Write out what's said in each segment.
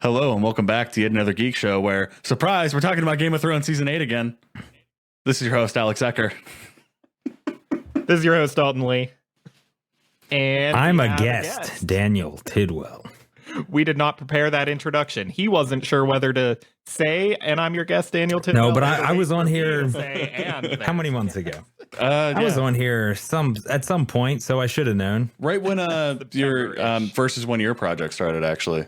Hello and welcome back to yet another Geek Show where, surprise, we're talking about Game of Thrones Season 8 again. This is your host, Alex Ecker. This is your host, Dalton Lee. And I'm a guest, Daniel Tidwell. We did not prepare that introduction. He wasn't sure whether to say, and I'm your guest, Daniel Tidwell. No, but I was on here how many months ago? I was on here at some point, so I should have known. Right when your versus one year project started, actually.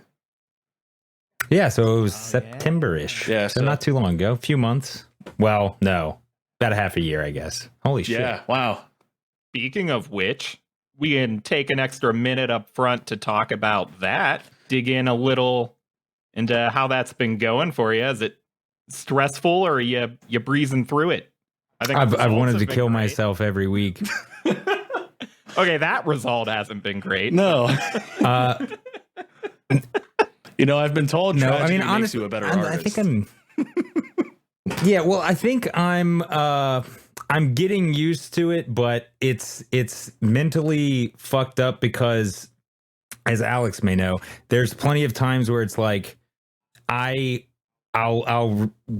Yeah, so it was September-ish. Yeah, so not too long ago. A few months. Well, no. About a half a year, I guess. Holy shit. Yeah, wow. Speaking of which, we can take an extra minute up front to talk about that. Dig in a little into how that's been going for you. Is it stressful or are you breezing through it? I think I've wanted to kill myself every week. Okay, that result hasn't been great. No. You know, I've been told tragedy makes honestly, you a better artist. I think I'm... Yeah, well, I think I'm getting used to it, but it's mentally fucked up because, as Alex may know, there's plenty of times where it's like I'll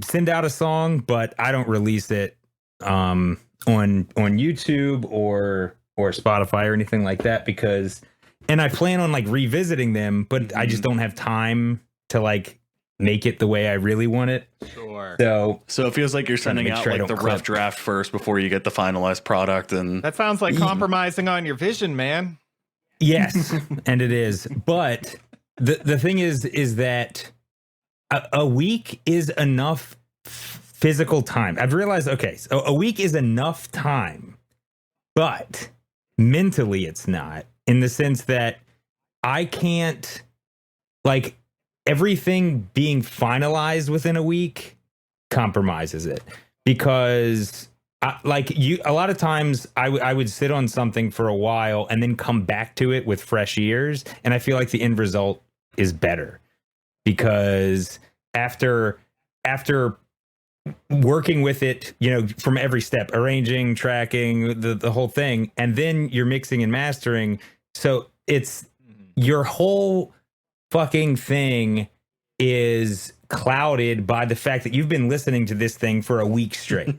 send out a song, but I don't release it on YouTube or Spotify or anything like that because, and I plan on like revisiting them, but I just don't have time to like make it the way I really want it. Sure. So it feels like you're sending out like the rough draft first before you get the finalized product, and that sounds like compromising on your vision, man. Yes, and it is. But the thing is that a week is enough physical time. I've realized, okay, so a week is enough time, but mentally it's not, in the sense that I can't, like, everything being finalized within a week compromises it, because a lot of times I would sit on something for a while and then come back to it with fresh ears, and I feel like the end result is better because after working with it, you know, from every step, arranging, tracking, the whole thing, and then you're mixing and mastering, so it's your whole fucking thing is clouded by the fact that you've been listening to this thing for a week straight.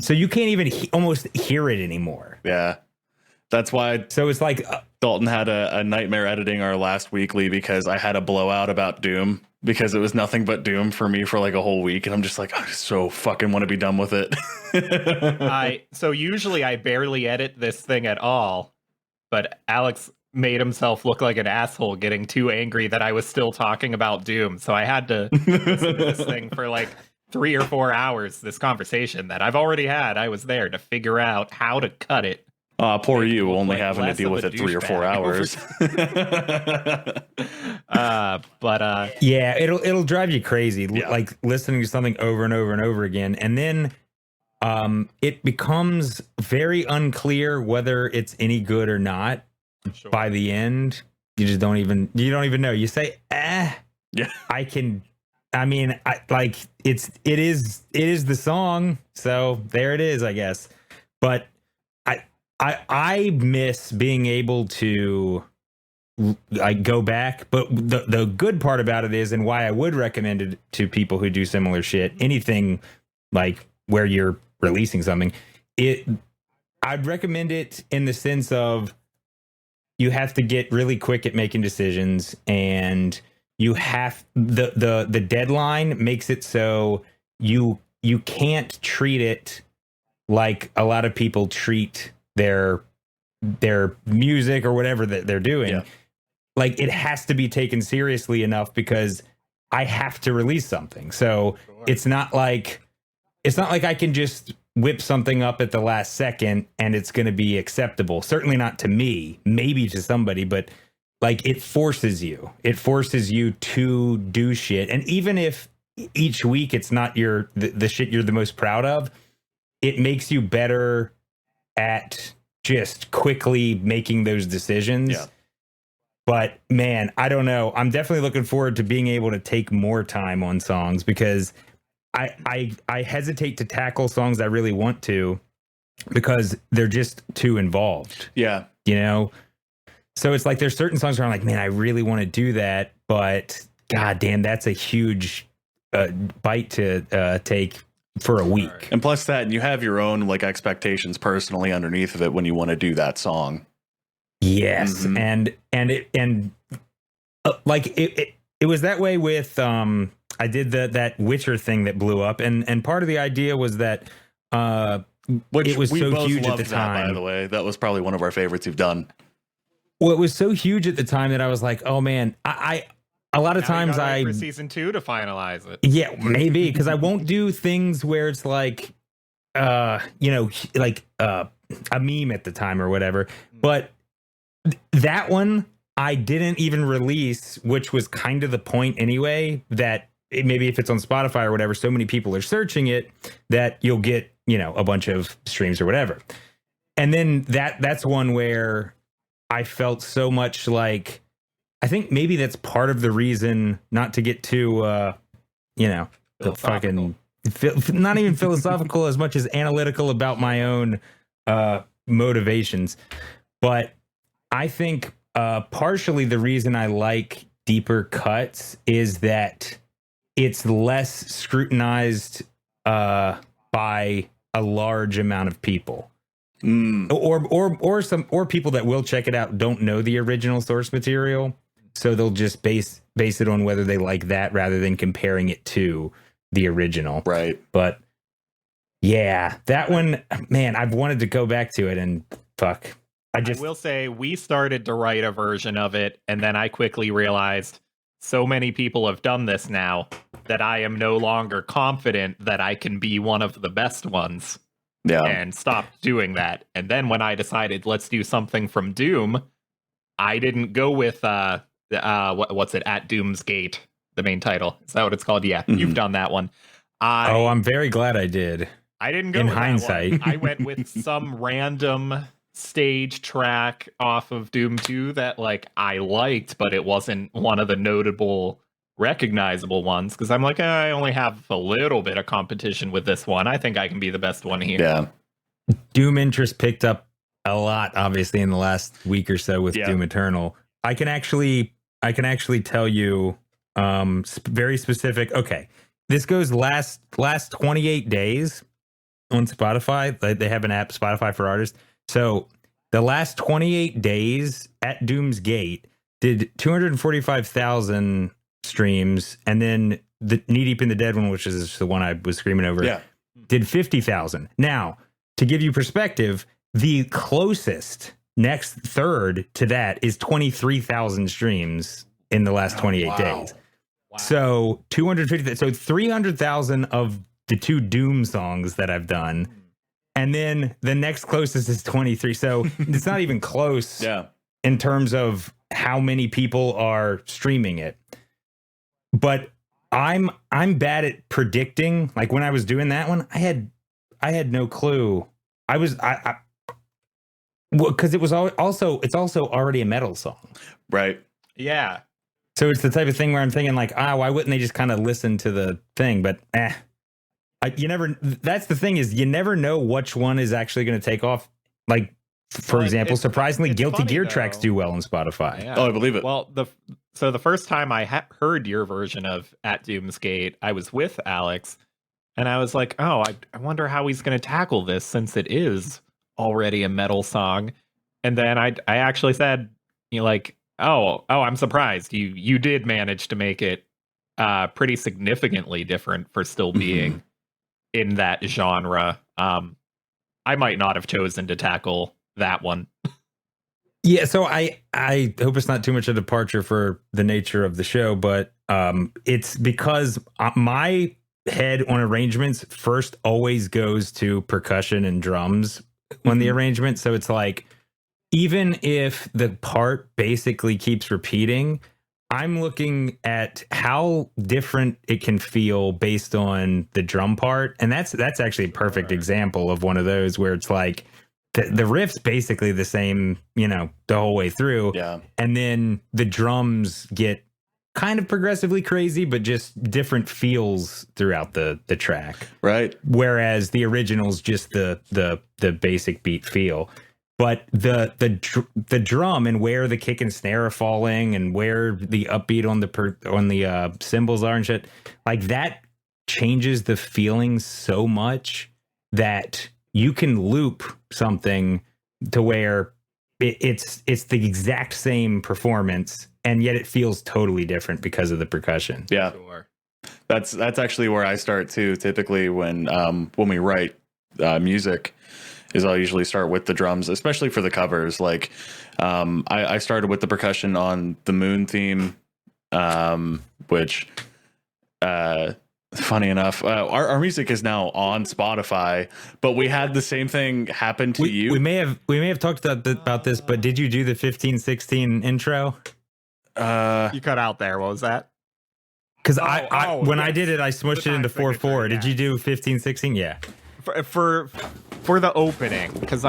So you can't even almost hear it anymore. yeah, that's why. So it's like Dalton had a nightmare editing our last weekly because I had a blowout about Doom because it was nothing but Doom for me for like a whole week, and I'm just like, I so fucking want to be done with it. So usually I barely edit this thing at all, but Alex made himself look like an asshole getting too angry that I was still talking about Doom. So I had to listen to this thing for like 3 or 4 hours, this conversation that I've already had. I was there to figure out how to cut it. Poor you, only having to deal with it 3 or 4 hours. Yeah, it'll drive you crazy, like listening to something over and over and over again. And then it becomes very unclear whether it's any good or not. Sure. By the end, you don't even know. You say, yeah, it is the song, so there it is, I guess. But I miss being able to like go back. But the good part about it is, and why I would recommend it to people who do similar shit, anything like where you're releasing something, I'd recommend it in the sense of, you have to get really quick at making decisions, and you have the deadline makes it so you can't treat it like a lot of people treat their music or whatever that they're doing. Yeah. Like, it has to be taken seriously enough because I have to release something. So sure. It's not like I can just whip something up at the last second and it's going to be acceptable. Certainly not to me, maybe to somebody, but like it forces you to do shit. And even if each week it's not the shit you're the most proud of, it makes you better at just quickly making those decisions. Yeah. But man, I don't know. I'm definitely looking forward to being able to take more time on songs, because I hesitate to tackle songs I really want to because they're just too involved. Yeah. You know? So it's like there's certain songs where I'm like, man, I really want to do that, but God damn, that's a huge bite to take for a week. And plus that, you have your own like expectations personally underneath of it when you want to do that song. Yes, Mhm. and like it was that way with I did that Witcher thing that blew up, and part of the idea was that Which it was we so both huge at loved the that, by time. the way. That was probably one of our favorites you've done. Well, it was so huge at the time that I was like, oh man, I a lot of Now you times gotta wait for season 2 to finalize it. yeah, maybe because I won't do things where it's like like a meme at the time or whatever. But that one I didn't even release, which was kind of the point anyway, that maybe if it's on Spotify or whatever, so many people are searching it that you'll get, a bunch of streams or whatever. And then that's one where I felt so much like, I think maybe that's part of the reason, not to get too, the fucking, not even philosophical as much as analytical about my own motivations. But I think partially the reason I like deeper cuts is that it's less scrutinized by a large amount of people. Or people that will check it out don't know the original source material, so they'll just base it on whether they like that rather than comparing it to the original. Right. But yeah, that one, man, I've wanted to go back to it, and fuck, I will say we started to write a version of it, and then I quickly realized so many people have done this now that I am no longer confident that I can be one of the best ones. Yeah. And stopped doing that. And then when I decided let's do something from Doom, I didn't go with what's it, At Doom's Gate, the main title. Is that what it's called? Yeah, You've done that one. I'm very glad I did. I didn't go in with hindsight. That one. I went with some random stage track off of Doom 2 that like I liked, but it wasn't one of the notable recognizable ones, because I'm like, I only have a little bit of competition with this one. I think I can be the best one here. Yeah. Doom interest picked up a lot, obviously, in the last week or so with Doom Eternal. I can actually tell you very specific. Okay, this goes last 28 days on Spotify. They have an app, Spotify for Artists. So the last 28 days at Doom's Gate did 245,000 streams, and then the Knee Deep in the Dead one, which is the one I was screaming over, did 50,000. Now, to give you perspective, the closest next third to that is 23,000 streams in the last 28 days. Wow. So 250, so 300,000 of the 2 Doom songs that I've done, and then the next closest is 23. So it's not even close in terms of how many people are streaming it. But I'm bad at predicting. Like when I was doing that one, I had no clue. Because it was it's also already a metal song, right? Yeah. So it's the type of thing where I'm thinking like, why wouldn't they just kind of listen to the thing? But you never. That's the thing, is you never know which one is actually going to take off. Like, for example, surprisingly, Guilty Gear tracks do well on Spotify. Yeah. Oh, I believe it. Well, the first time I heard your version of At Doom's Gate, I was with Alex, and I was like, oh, I wonder how he's going to tackle this since it is already a metal song. And then I actually said, I'm surprised you did manage to make it pretty significantly different for still being in that genre. I might not have chosen to tackle that one. Yeah, so I hope it's not too much of a departure for the nature of the show, but it's because my head on arrangements first always goes to percussion and drums on the arrangement. So it's like, even if the part basically keeps repeating, I'm looking at how different it can feel based on the drum part. And that's actually a perfect example of one of those where it's like the riff's basically the same, the whole way through. Yeah. And then the drums get kind of progressively crazy, but just different feels throughout the track. Right. Whereas the original's just the basic beat feel. but the drum and where the kick and snare are falling and where the upbeat on the cymbals are and shit, like that changes the feeling so much that you can loop something to where it's the exact same performance and yet it feels totally different because of the percussion. Yeah. Sure. That's actually where I start too. Typically when we write music, is I'll usually start with the drums, especially for the covers. Like I started with the percussion on the Moon theme, which funny enough, our music is now on Spotify, but we had the same thing happen to you. We may have talked about this, but did you do the 15-16 intro? You cut out there. What was that? Because I did it, I smushed it into 4/4. Yeah. Did you do 15-16? Yeah. For the opening, because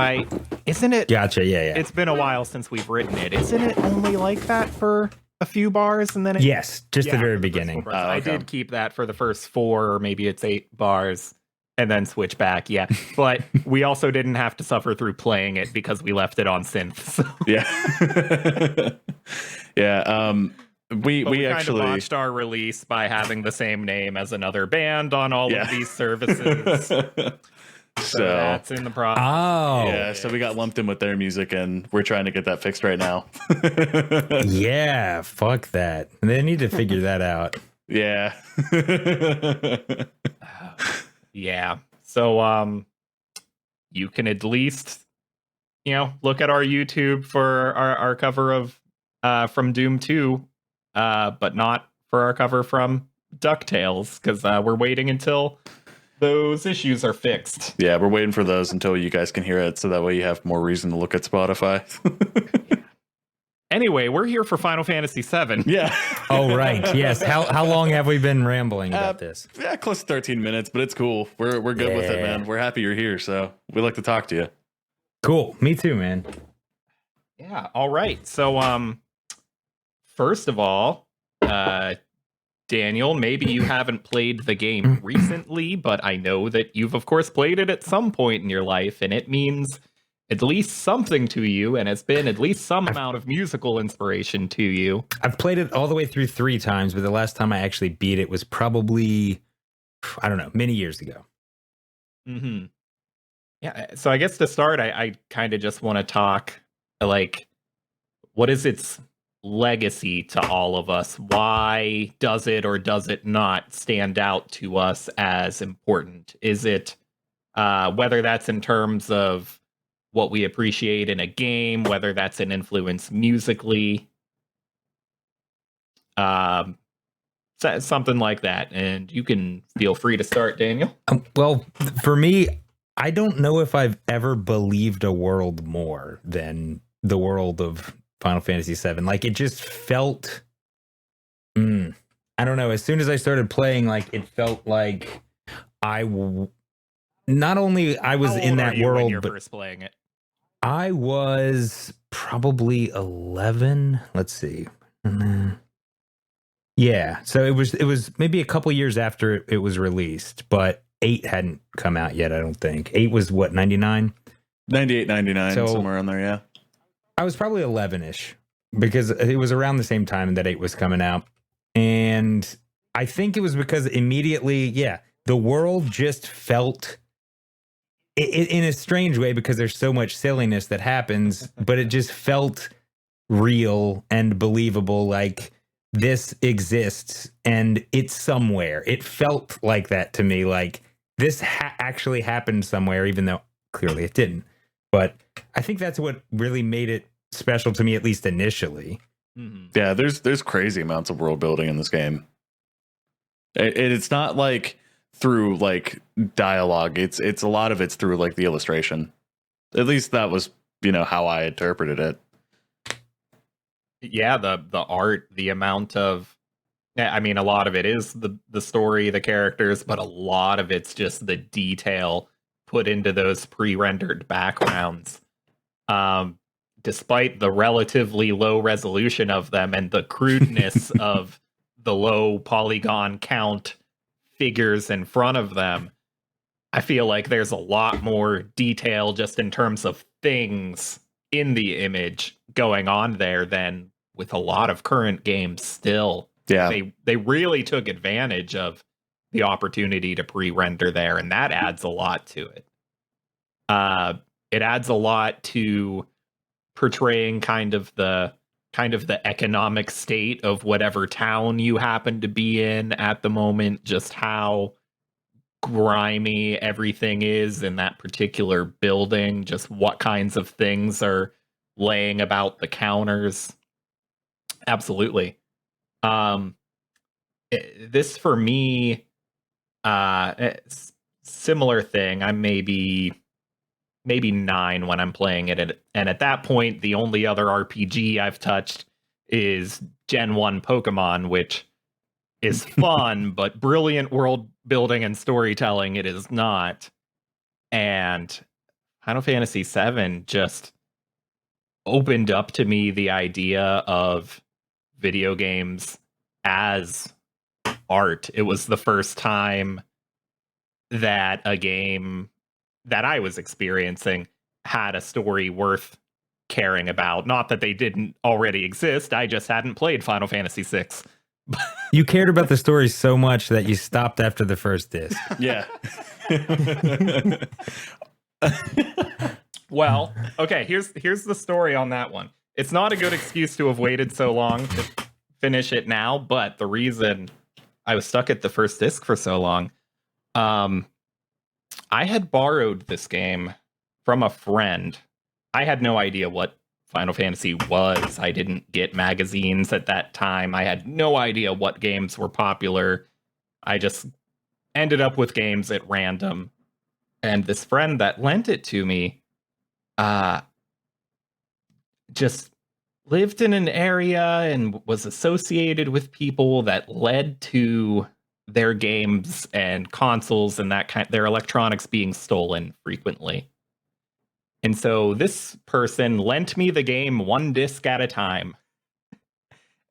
isn't it? Gotcha. Yeah. It's been a while since we've written it. Isn't it only like that for a few bars and then it? Yes, just the very for the first beginning. 4 bars. Oh, I okay. did keep that for the first 4, or maybe it's 8 bars, and then switch back. Yeah, but we also didn't have to suffer through playing it because we left it on synth. So. Yeah. Yeah. We Kind actually of botched our release by having the same name as another band on all of these services. So that's in the process. Oh. Yeah, so we got lumped in with their music, and we're trying to get that fixed right now. Yeah, fuck that. They need to figure that out. Yeah. Yeah. So you can at least look at our YouTube for our cover of from Doom 2, but not for our cover from DuckTales, because we're waiting until those issues are fixed. Yeah, we're waiting for those until you guys can hear it, so that way you have more reason to look at Spotify. Anyway, we're here for Final Fantasy VII. Yeah. Oh, right. Yes. How long have we been rambling about this? Yeah, close to 13 minutes, but it's cool. We're good with it, man. We're happy you're here, so we'd like to talk to you. Cool. Me too, man. Yeah. All right. So, first of all, Daniel, maybe you haven't played the game recently, but I know that you've, of course, played it at some point in your life, and it means at least something to you, and has been at least some amount of musical inspiration to you. I've played it all the way through 3 times, but the last time I actually beat it was probably, I don't know, many years ago. Mm-hmm. Yeah. So I guess to start, I kind of just want to talk, like, what is its legacy to all of us? Why does it or does it not stand out to us as important? Is it whether that's in terms of what we appreciate in a game, whether that's an influence musically, something like that? And you can feel free to start, Daniel. Well, for me, I don't know if I've ever believed a world more than the world of Final Fantasy VII. Like, it just felt, I don't know. As soon as I started playing, like, it felt like not only I was in that world, when you're but first playing it. I was probably 11. Let's see. Yeah. So it was maybe a couple years after it was released, but 8 hadn't come out yet, I don't think. 8 was what, 99? 98, 99, So- somewhere on there, yeah. I was probably 11-ish because it was around the same time that 8 was coming out. And I think it was because immediately, the world just felt in a strange way, because there's so much silliness that happens, but it just felt real and believable. Like, this exists and it's somewhere. It felt like that to me. Like, this actually happened somewhere, even though clearly it didn't. But I think that's what really made it special to me, at least initially. Mm-hmm. Yeah, there's crazy amounts of world building in this game. It's not like through like dialogue. It's a lot of it's through like the illustration. At least that was, how I interpreted it. Yeah, the art, the amount of, I mean, a lot of it is the story, the characters, but a lot of it's just the detail put into those pre-rendered backgrounds. Despite the relatively low resolution of them and the crudeness of the low polygon count figures in front of them, I feel like there's a lot more detail just in terms of things in the image going on there than with a lot of current games still. Yeah. They really took advantage of the opportunity to pre-render there, and that adds a lot to it. It adds a lot to portraying kind of the economic state of whatever town you happen to be in at the moment, just how grimy everything is in that particular building, just what kinds of things are laying about the counters. Absolutely. This for me, similar thing. I'm maybe 9 when I'm playing it, and at that point, the only other RPG I've touched is Gen 1 Pokemon, which is fun, but brilliant world building and storytelling it is not. And Final Fantasy VII just opened up to me the idea of video games as art. It was the first time that a game that I was experiencing had a story worth caring about. Not that they didn't already exist, I just hadn't played Final Fantasy VI. You cared about the story so much that you stopped after the first disc. Yeah. Well, okay, here's the story on that one. It's not a good excuse to have waited so long to finish it now, but the reason I was stuck at the first disc for so long, I had borrowed this game from a friend. I had no idea what Final Fantasy was. I didn't get magazines at that time. I had no idea what games were popular. I just ended up with games at random. And this friend that lent it to me just lived in an area and was associated with people that led to their games and consoles and their electronics being stolen frequently. And so this person lent me the game 1 disc at a time.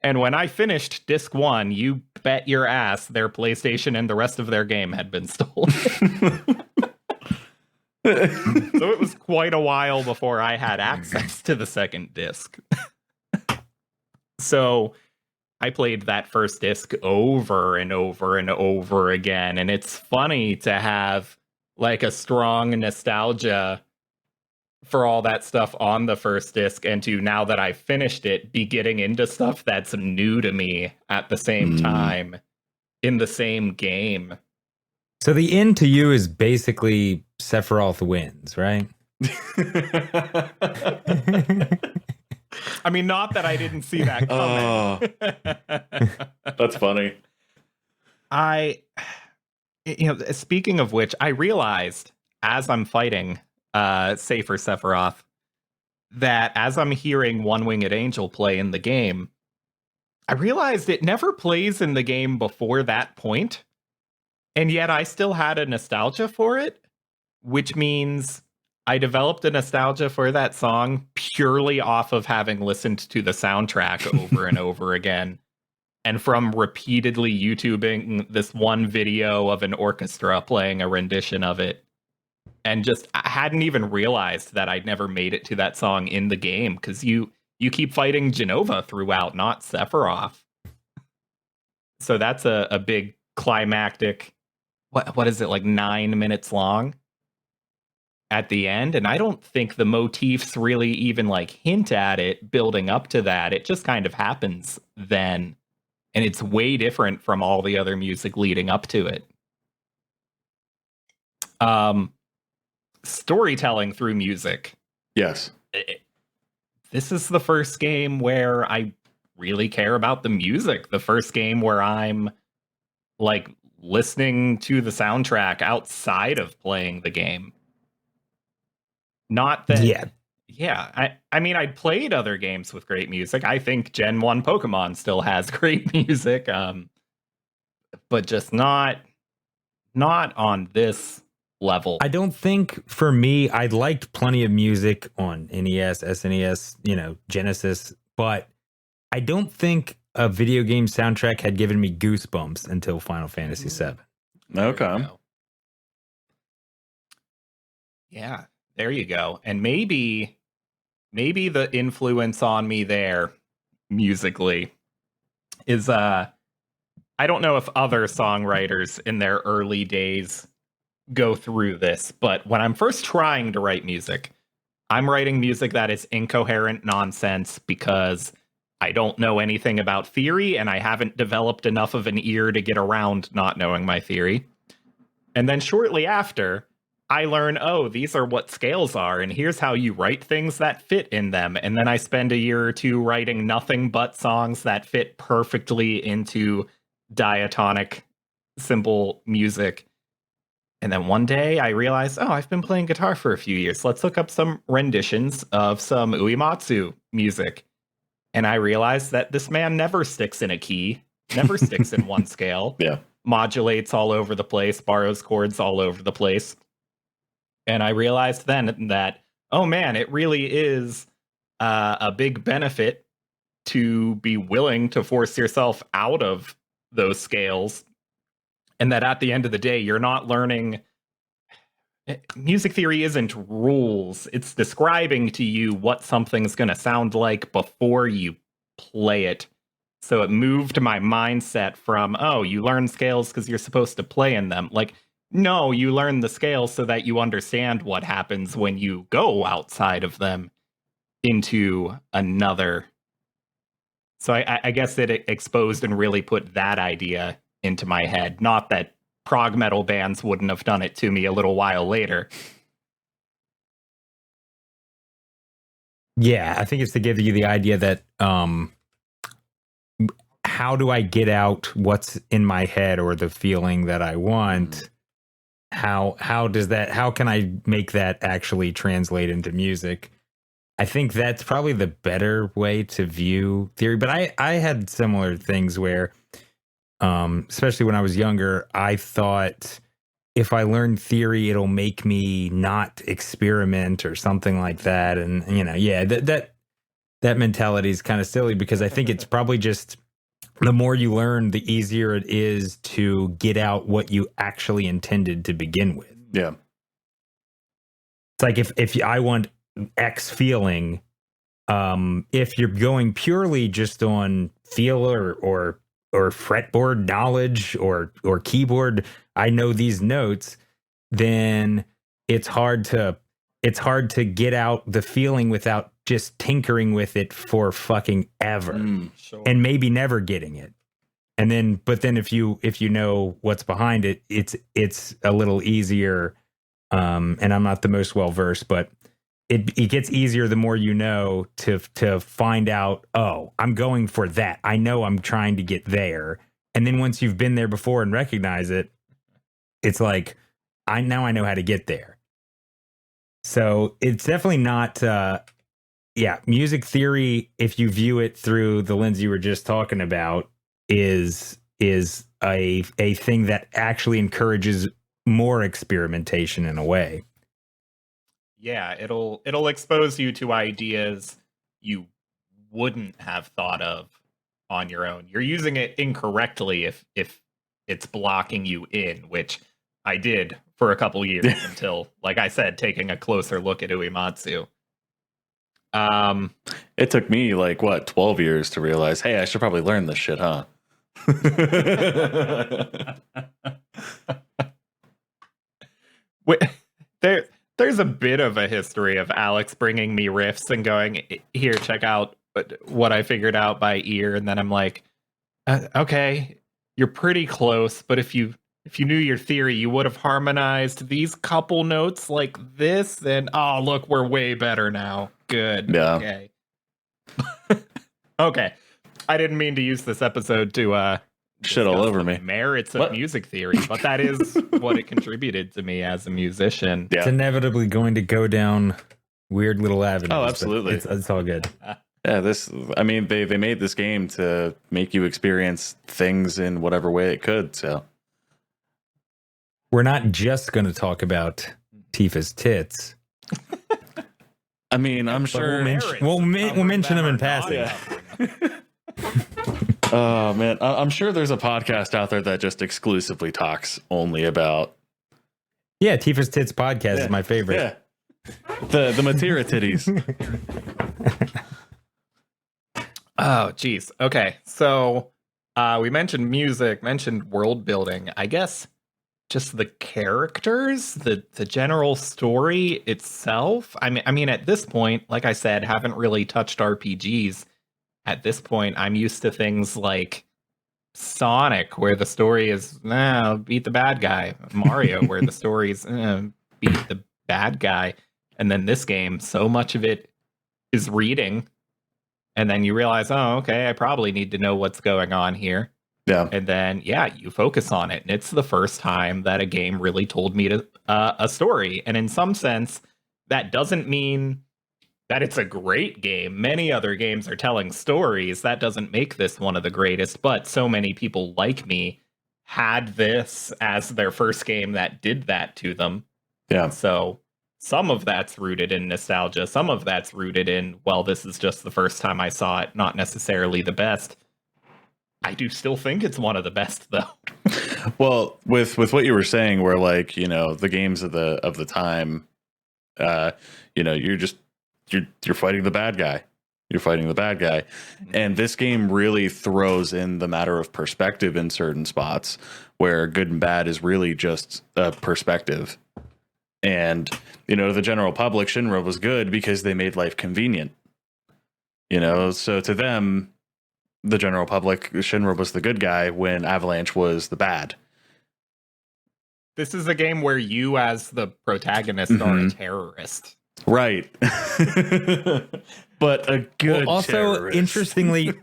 And when I finished disc 1, you bet your ass their PlayStation and the rest of their game had been stolen. So it was quite a while before I had access to the second disc. So I played that first disc over and over and over again. And it's funny to have like a strong nostalgia for all that stuff on the first disc, and to, now that I've finished it, be getting into stuff that's new to me at the same time in the same game. So the end to you is basically Sephiroth wins, right? I mean, not that I didn't see that coming. That's funny. Speaking of which, I realized as I'm fighting Safer Sephiroth that as I'm hearing One Winged Angel play in the game, I realized it never plays in the game before that point. And yet I still had a nostalgia for it, which means I developed a nostalgia for that song purely off of having listened to the soundtrack over and over again, and from repeatedly YouTubing this one video of an orchestra playing a rendition of it. And just, I hadn't even realized that I'd never made it to that song in the game, because you keep fighting Genova throughout, not Sephiroth. So that's a big climactic, what is it, like 9 minutes long at the end? And I don't think the motifs really even like hint at it building up to that. It just kind of happens then. And it's way different from all the other music leading up to it. Storytelling through music. Yes. This is the first game where I really care about the music. The first game where I'm like listening to the soundtrack outside of playing the game. Not that... Yeah. I mean, I'd played other games with great music. I think Gen 1 Pokemon still has great music. But just not on this level. I don't think, for me, I liked plenty of music on NES, SNES, Genesis, but I don't think a video game soundtrack had given me goosebumps until Final Fantasy VII. Okay. Yeah, there you go. And maybe the influence on me there musically is I don't know if other songwriters in their early days go through this, but when I'm first trying to write music, I'm writing music that is incoherent nonsense because I don't know anything about theory and I haven't developed enough of an ear to get around not knowing my theory. And then shortly after, I learn, oh, these are what scales are, and here's how you write things that fit in them. And then I spend a year or two writing nothing but songs that fit perfectly into diatonic, simple music. And then one day I realized, oh, I've been playing guitar for a few years. Let's look up some renditions of some Uematsu music. And I realized that this man never sticks in a key, never sticks in one scale. Yeah. Modulates all over the place, borrows chords all over the place. And I realized then that, oh man, it really is a big benefit to be willing to force yourself out of those scales. And that at the end of the day, you're not learning. Music theory isn't rules. It's describing to you what something's going to sound like before you play it. So it moved my mindset from, oh, you learn scales because you're supposed to play in them. Like, no, you learn the scales so that you understand what happens when you go outside of them into another. So I guess it exposed and really put that idea into my head. Not that prog metal bands wouldn't have done it to me a little while later. Yeah, I think it's to give you the idea that how do I get out what's in my head or the feeling that I want? How can I make that actually translate into music? I think that's probably the better way to view theory. But I had similar things where especially when I was younger, I thought if I learn theory, it'll make me not experiment or something like that. And, that mentality is kind of silly because I think it's probably just the more you learn, the easier it is to get out what you actually intended to begin with. Yeah. It's like if I want X feeling, if you're going purely just on feel or fretboard knowledge or keyboard, I know these notes, then it's hard to get out the feeling without just tinkering with it for fucking ever. Sure. And maybe never getting it. But then if you know what's behind it, it's a little easier. And I'm not the most well versed, but it gets easier the more you know to find out, oh, I'm going for that. I know I'm trying to get there. And then once you've been there before and recognize it, it's like, I know how to get there. So it's definitely not, music theory, if you view it through the lens you were just talking about, is a thing that actually encourages more experimentation in a way. Yeah, it'll expose you to ideas you wouldn't have thought of on your own. You're using it incorrectly if it's blocking you in, which I did for a couple years until, like I said, taking a closer look at Uematsu. It took me 12 years to realize, hey, I should probably learn this shit, huh? There's a bit of a history of Alex bringing me riffs and going, here, check out what I figured out by ear. And then I'm like, okay, you're pretty close. But if you knew your theory, you would have harmonized these couple notes like this. Then, oh, look, we're way better now. Good. Yeah. Okay. Okay. I didn't mean to use this episode to shit all over me. Merits of music theory, but that is what it contributed to me as a musician. Yeah. It's inevitably going to go down weird little avenues. Oh, absolutely. It's all good. Yeah, they made this game to make you experience things in whatever way it could. So we're not just going to talk about Tifa's tits. I mean, I'm sure we'll mention them in passing. Oh man, I'm sure there's a podcast out there that just exclusively talks only about. Yeah, Tifa's Tits podcast is my favorite. Yeah, The Matera titties. Oh, geez. Okay, so we mentioned music, mentioned world building. I guess just the characters, the general story itself. I mean, at this point, like I said, haven't really touched RPGs. At this point, I'm used to things like Sonic, where the story is beat the bad guy. Mario, where the story is beat the bad guy. And then this game, so much of it is reading. And then you realize, oh, okay, I probably need to know what's going on here. Yeah. And then, you focus on it. And it's the first time that a game really told me a story. And in some sense, that doesn't mean that it's a great game. Many other games are telling stories. That doesn't make this one of the greatest. But so many people like me had this as their first game that did that to them. Yeah. So some of that's rooted in nostalgia. Some of that's rooted in, well, this is just the first time I saw it, not necessarily the best. I do still think it's one of the best, though. Well, with what you were saying, where like, the games of the time, you're fighting the bad guy. You're fighting the bad guy. And this game really throws in the matter of perspective in certain spots where good and bad is really just a perspective. And, the general public, Shinra was good because they made life convenient. So to them, the general public, Shinra was the good guy when Avalanche was the bad. This is a game where you, as the protagonist, are a terrorist. Right. But a good also, terrorist. interestingly,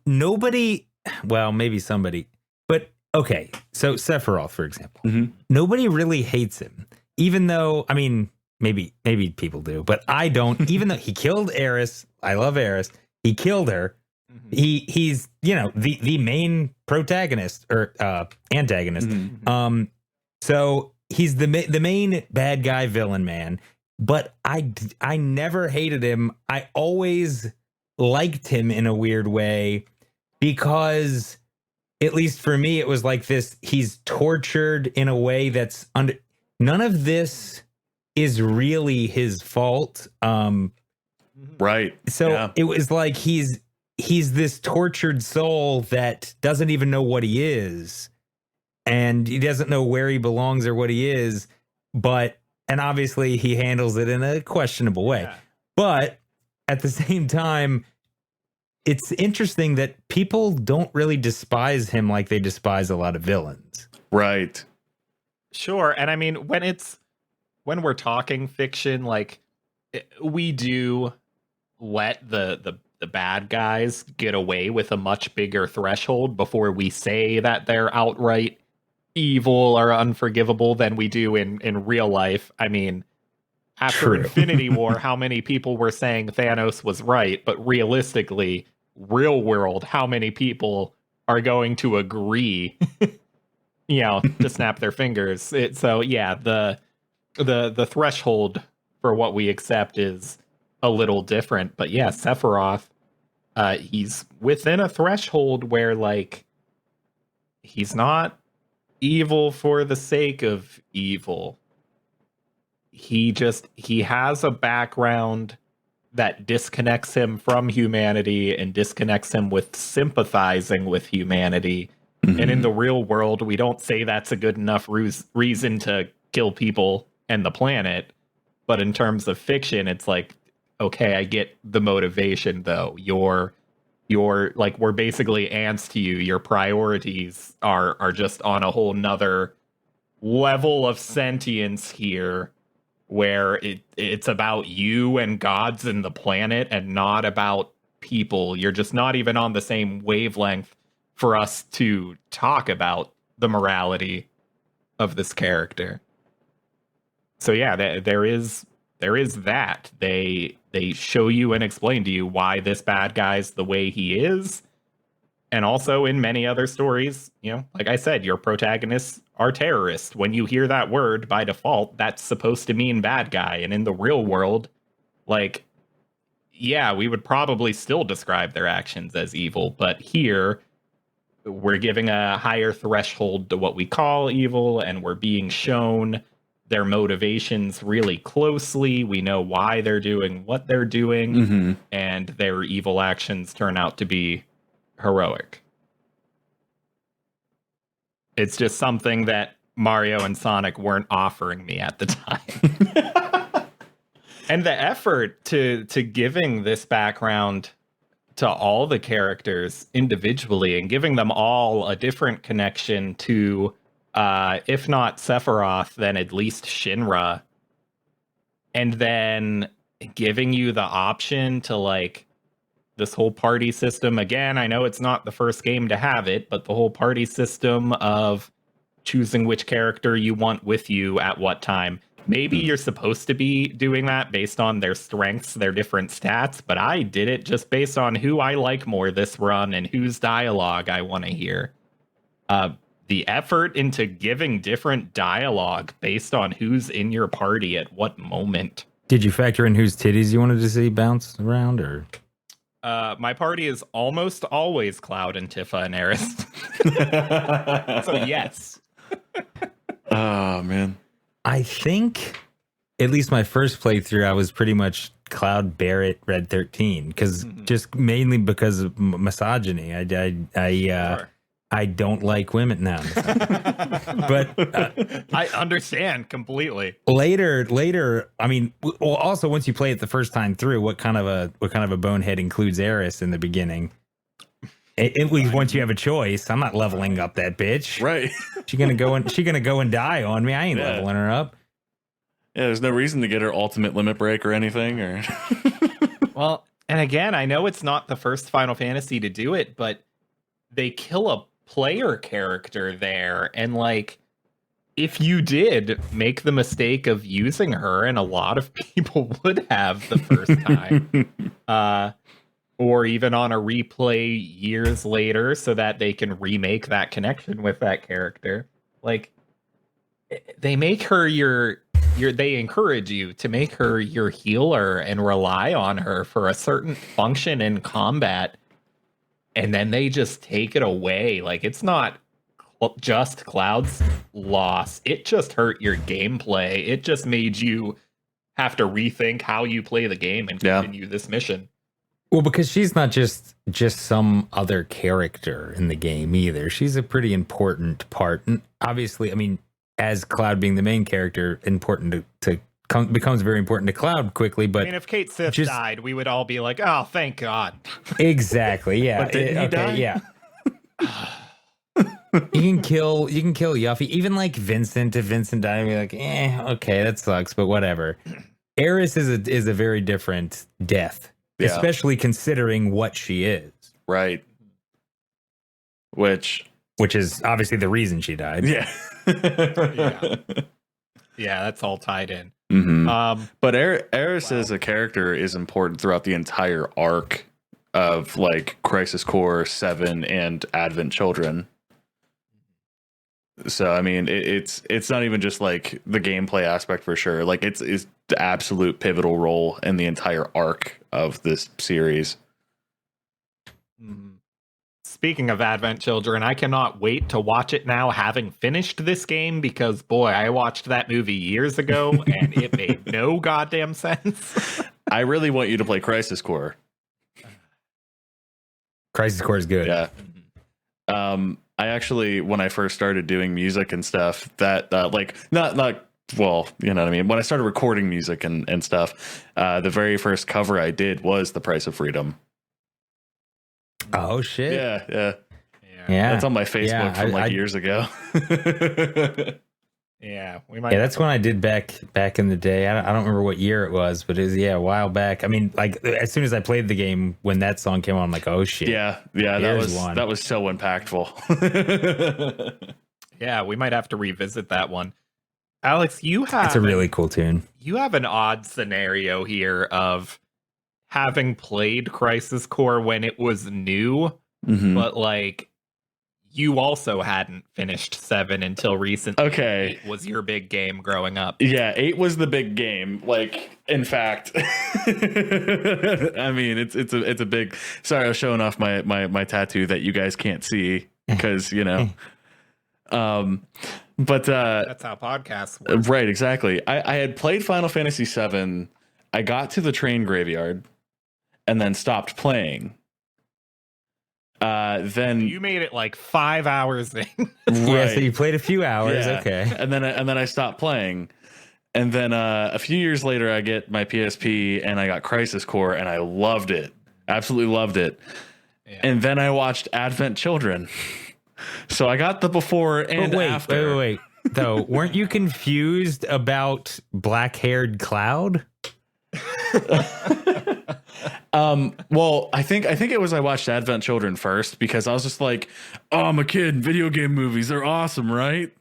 nobody, well, maybe somebody, but okay. So Sephiroth, for example, nobody really hates him, even though, I mean, maybe people do, but I don't. Even though he killed Aerith, I love Aerith. He killed her. He's the main protagonist or antagonist. So he's the main bad guy villain man. But I never hated him. I always liked him in a weird way because, at least for me, it was like this. He's tortured in a way that's none of this is really his fault. Right. So it was like he's this tortured soul that doesn't even know what he is, and he doesn't know where he belongs or what he is, and obviously he handles it in a questionable way. Yeah. But at the same time, it's interesting that people don't really despise him like they despise a lot of villains. Right. Sure. And I mean, when we're talking fiction, like, we do let the bad guys get away with a much bigger threshold before we say that they're outright evil or unforgivable than we do in real life. I mean, after Infinity War, how many people were saying Thanos was right? But realistically, real world, how many people are going to agree, to snap their fingers? The threshold for what we accept is a little different. But yeah, Sephiroth, he's within a threshold where, like, he's not evil for the sake of evil. He has a background that disconnects him from humanity and disconnects him with sympathizing with humanity. And in the real world, we don't say that's a good enough reason to kill people and the planet. But in terms of fiction, it's like, okay, I get the motivation, though. You're like, we're basically ants to you. Your priorities are just on a whole nother level of sentience here, where it's about you and gods and the planet and not about people. You're just not even on the same wavelength for us to talk about the morality of this character. So yeah, there is that. They show you and explain to you why this bad guy's the way he is. And also in many other stories, like I said, your protagonists are terrorists. When you hear that word, by default, that's supposed to mean bad guy. And in the real world, like, yeah, we would probably still describe their actions as evil. But here, we're giving a higher threshold to what we call evil, and we're being shown their motivations really closely. We know why they're doing what they're doing, and their evil actions turn out to be heroic. It's just something that Mario and Sonic weren't offering me at the time. And the effort to giving this background to all the characters individually and giving them all a different connection to, if not Sephiroth, then at least Shinra. And then giving you the option to, like, this whole party system. Again, I know it's not the first game to have it, but the whole party system of choosing which character you want with you at what time. Maybe you're supposed to be doing that based on their strengths, their different stats, but I did it just based on who I like more this run and whose dialogue I want to hear. The effort into giving different dialogue based on who's in your party at what moment. Did you factor in whose titties you wanted to see bounce around, or? My party is almost always Cloud and Tifa and Eris. So yes. Oh, man. I think, at least my first playthrough, I was pretty much Cloud, Barrett, Red 13, because just mainly because of misogyny. I don't like women now. But I understand completely. Later, I mean, well, also once you play it the first time through, what kind of a bonehead includes Eris in the beginning? At least once you have a choice, I'm not leveling up that bitch. Right. She gonna go and die on me. I ain't leveling her up. Yeah, there's no reason to get her ultimate limit break or anything. Or Well, and again, I know it's not the first Final Fantasy to do it, but they kill a player character there, and like, if you did make the mistake of using her, and a lot of people would have the first time, or even on a replay years later so that they can remake that connection with that character. Like, they make her they encourage you to make her your healer and rely on her for a certain function in combat. And then they just take it away. Like, it's not just Cloud's loss. It just hurt your gameplay. It just made you have to rethink how you play the game and continue this mission. Well, because she's not just some other character in the game either. She's a pretty important part. And obviously, I mean, as Cloud being the main character, important becomes very important to Cloud quickly. But I mean, if Kate Sith died, we would all be like, "Oh, thank God." Exactly. Yeah. But didn't he die? Yeah. You can kill Yuffie, even like Vincent. If Vincent died, I'd be like, okay, that sucks, but whatever. Eris is a very different death, especially considering what she is. Right. Which is obviously the reason she died. Yeah. Yeah, that's all tied in. Mm-hmm. But Eris as a character is important throughout the entire arc of like Crisis Core 7 and Advent Children. So I mean, it's not even just like the gameplay aspect for sure. Like it's the absolute pivotal role in the entire arc of this series. Speaking of Advent Children, I cannot wait to watch it now, having finished this game, because boy, I watched that movie years ago and it made no goddamn sense. I really want you to play Crisis Core. Crisis Core is good. Yeah. I actually, when I first started doing music and stuff, that like not well, you know what I mean. When I started recording music and stuff, the very first cover I did was "The Price of Freedom." Oh shit! Yeah. That's on my Facebook from years ago. Yeah, that's when I did back in the day. I don't remember what year it was, but it was a while back. I mean, like as soon as I played the game, when that song came on, I'm like, oh shit. Yeah, that was so impactful. Yeah, we might have to revisit that one. Alex, it's a really cool tune. You have an odd scenario here of having played Crisis Core when it was new, but like you also hadn't finished 7 until recently. Okay. 8 was your big game growing up. Yeah, 8 was the big game. Like, in fact, I mean, it's a big. Sorry, I was showing off my tattoo that you guys can't see because But That's how podcasts work. right, exactly. I had played Final Fantasy VII. I got to the train graveyard and then stopped playing. Then You made it like 5 hours in. Yeah, so you played a few hours. Yeah. Okay. And then I stopped playing. And then a few years later, I get my PSP and I got Crisis Core and I loved it. Absolutely loved it. Yeah. And then I watched Advent Children. So I got the before and after. Wait. Though, weren't you confused about black-haired Cloud? Well, I think it was I watched Advent Children first because I was just like, oh, I'm a kid. Video game movies, they're awesome, right?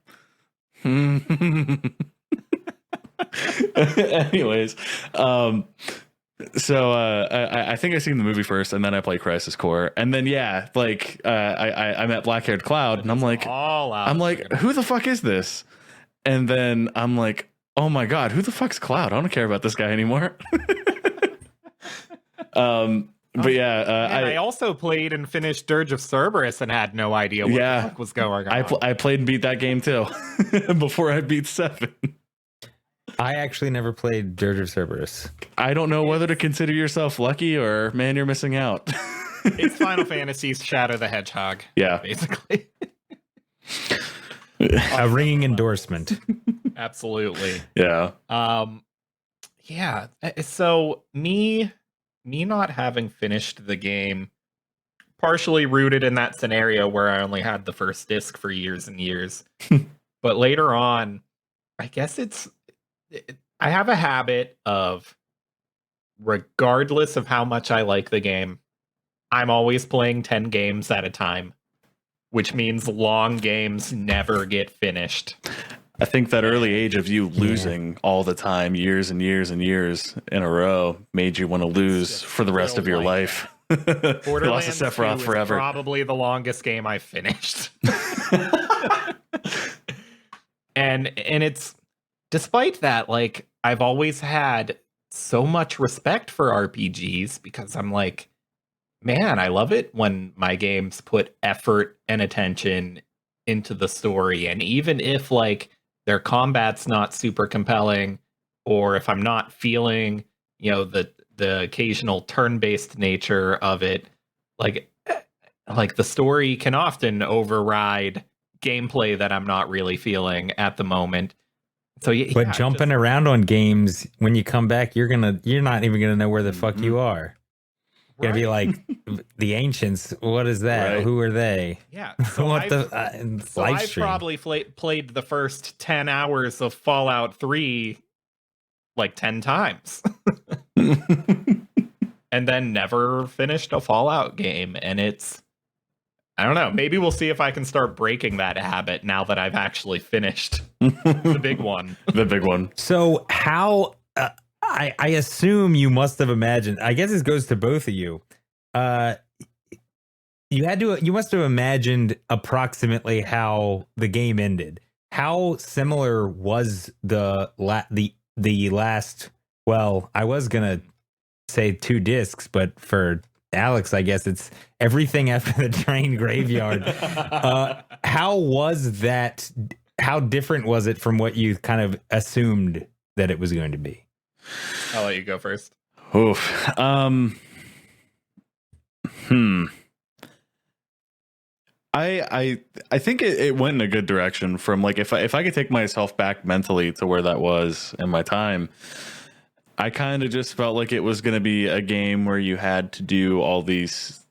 Anyways, so I think I seen the movie first, and then I played Crisis Core, and then I met Black-haired Cloud, and I'm like, who the fuck is this? And then I'm like, oh my god, who the fuck's Cloud? I don't care about this guy anymore. But yeah, I also played and finished Dirge of Cerberus and had no idea what the fuck was going on. I played and beat that game too before I beat 7. I actually never played Dirge of Cerberus. I don't know whether to consider yourself lucky or, man, you're missing out. It's Final Fantasy's Shadow the Hedgehog. Yeah. Basically. A ringing endorsement. Absolutely. Yeah. Yeah. So me not having finished the game, partially rooted in that scenario where I only had the first disc for years and years. But later on, I guess I have a habit of, regardless of how much I like the game, I'm always playing 10 games at a time, which means long games never get finished. I think that early age of you losing all the time, years and years and years in a row, made you want to lose for the rest of your life. Borderlands 2 Sephiroth is forever. Probably the longest game I've finished. and it's, despite that, like, I've always had so much respect for RPGs because I'm like, man, I love it when my games put effort and attention into the story. And even if, like, their combat's not super compelling, or if I'm not feeling, the occasional turn-based nature of it, like the story can often override gameplay that I'm not really feeling at the moment. So but jumping around on games, when you come back, you're not even gonna know where the fuck you are. You're gonna be like, the ancients. What is that? Right. Who are they? Yeah. So I've probably played the first 10 hours of Fallout 3 like 10 times. And then never finished a Fallout game. And I don't know. Maybe we'll see if I can start breaking that habit now that I've actually finished the big one. The big one. So how... I assume you must have imagined. I guess this goes to both of you. You must have imagined approximately how the game ended. How similar was the last? Well, I was gonna say 2 discs, but for Alex, I guess it's everything after the train graveyard. How was that? How different was it from what you kind of assumed that it was going to be? I'll let you go first. Oof. I think it went in a good direction from, like, if I could take myself back mentally to where that was in my time, I kind of just felt like it was going to be a game where you had to do all these,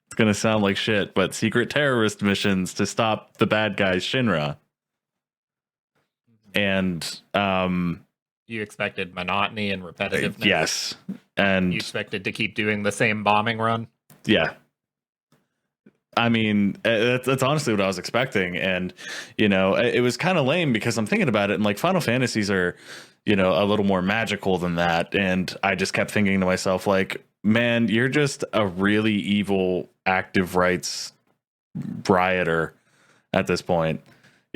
it's going to sound like shit, but secret terrorist missions to stop the bad guys, Shinra. And you expected monotony and repetitiveness. Yes. And you expected to keep doing the same bombing run. Yeah. I mean, that's honestly what I was expecting. And, it was kind of lame because I'm thinking about it, and, like, Final Fantasies are, a little more magical than that. And I just kept thinking to myself, like, man, you're just a really evil active rights rioter at this point.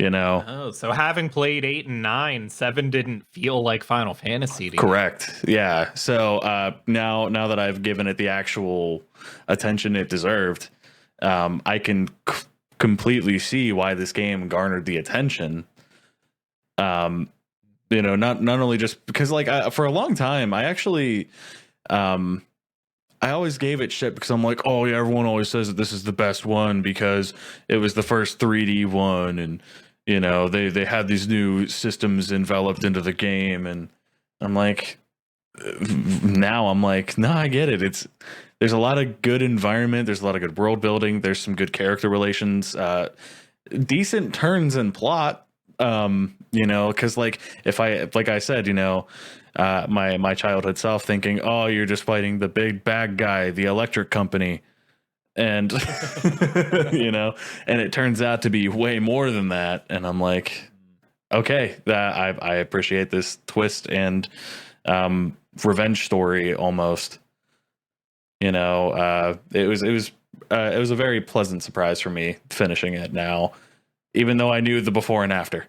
Oh, so having played 8 and 9, 7 didn't feel like Final Fantasy to you. Correct. Yeah. So now that I've given it the actual attention it deserved, I can completely see why this game garnered the attention. You know, not only just because, like, for a long time, I actually, I always gave it shit because I'm like, oh yeah, everyone always says that this is the best one because it was the first 3D one, and you know, they had these new systems enveloped into the game, and I'm like, now I'm like, no, I get it. There's a lot of good environment, there's a lot of good world building, there's some good character relations, decent turns in plot. You know, because like I said, you know, my childhood self thinking, oh, you're just fighting the big bad guy, the electric company, and you know, and it turns out to be way more than that, and I'm like, okay, that I appreciate this twist and revenge story almost. You know, it was a very pleasant surprise for me finishing it now, even though I knew the before and after.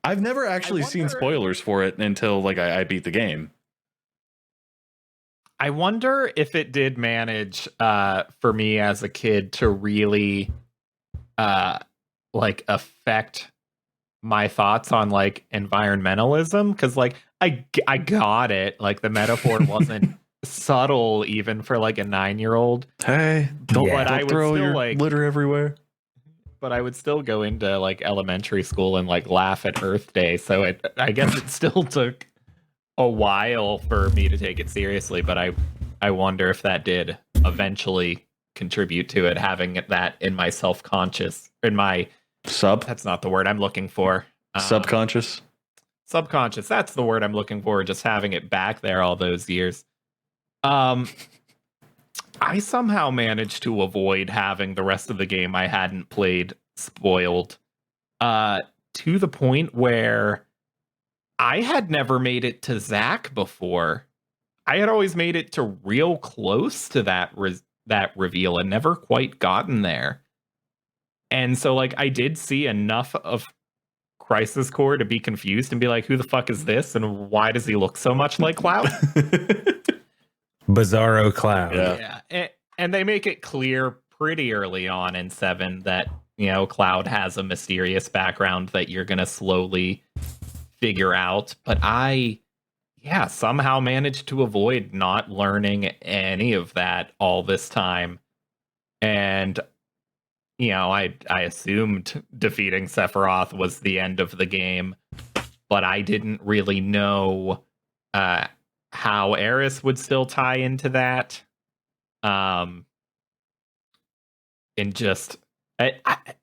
I've never actually seen spoilers for it until like I beat the game. I wonder if it did manage for me as a kid to really like affect my thoughts on like environmentalism, because like I got it, like the metaphor wasn't subtle even for like a 9-year-old. Hey, don't throw your litter everywhere. But I would still go into like elementary school and like laugh at Earth Day. So I guess it still took a while for me to take it seriously. But I wonder if that did eventually contribute to it, having that in my self-conscious, in my that's not the word I'm looking for. Subconscious. Subconscious. That's the word I'm looking for. Just having it back there all those years. I somehow managed to avoid having the rest of the game I hadn't played spoiled, to the point where I had never made it to Zack before. I had always made it to real close to that reveal and never quite gotten there. And so, like, I did see enough of Crisis Core to be confused and be like, who the fuck is this? And why does he look so much like Cloud? Bizarro Cloud. Yeah. And they make it clear pretty early on in 7 that, you know, Cloud has a mysterious background that you're going to slowly figure out. But I somehow managed to avoid not learning any of that all this time. And, you know, I assumed defeating Sephiroth was the end of the game, but I didn't really know how Eris would still tie into that. And just I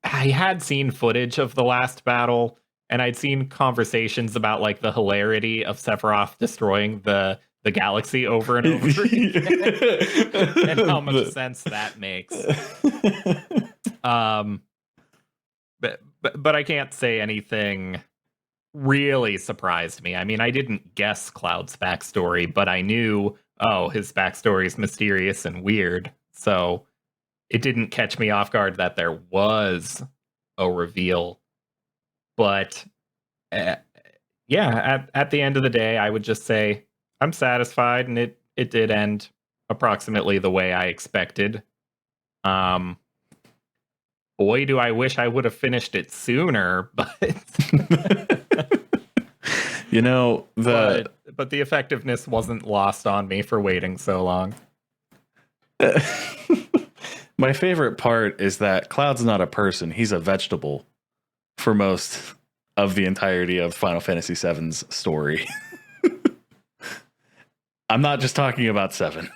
had seen footage of the last battle, and I'd seen conversations about like the hilarity of Sephiroth destroying the galaxy over and over again, and how much sense that makes. But I can't say anything really surprised me. I mean, I didn't guess Cloud's backstory, but I knew, his backstory is mysterious and weird. So it didn't catch me off guard that there was a reveal. But at the end of the day, I would just say I'm satisfied, and it did end approximately the way I expected. Boy, do I wish I would have finished it sooner, but you know, but the effectiveness wasn't lost on me for waiting so long. My favorite part is that Cloud's not a person, he's a vegetable for most of the entirety of Final Fantasy VII's story. I'm not just talking about 7.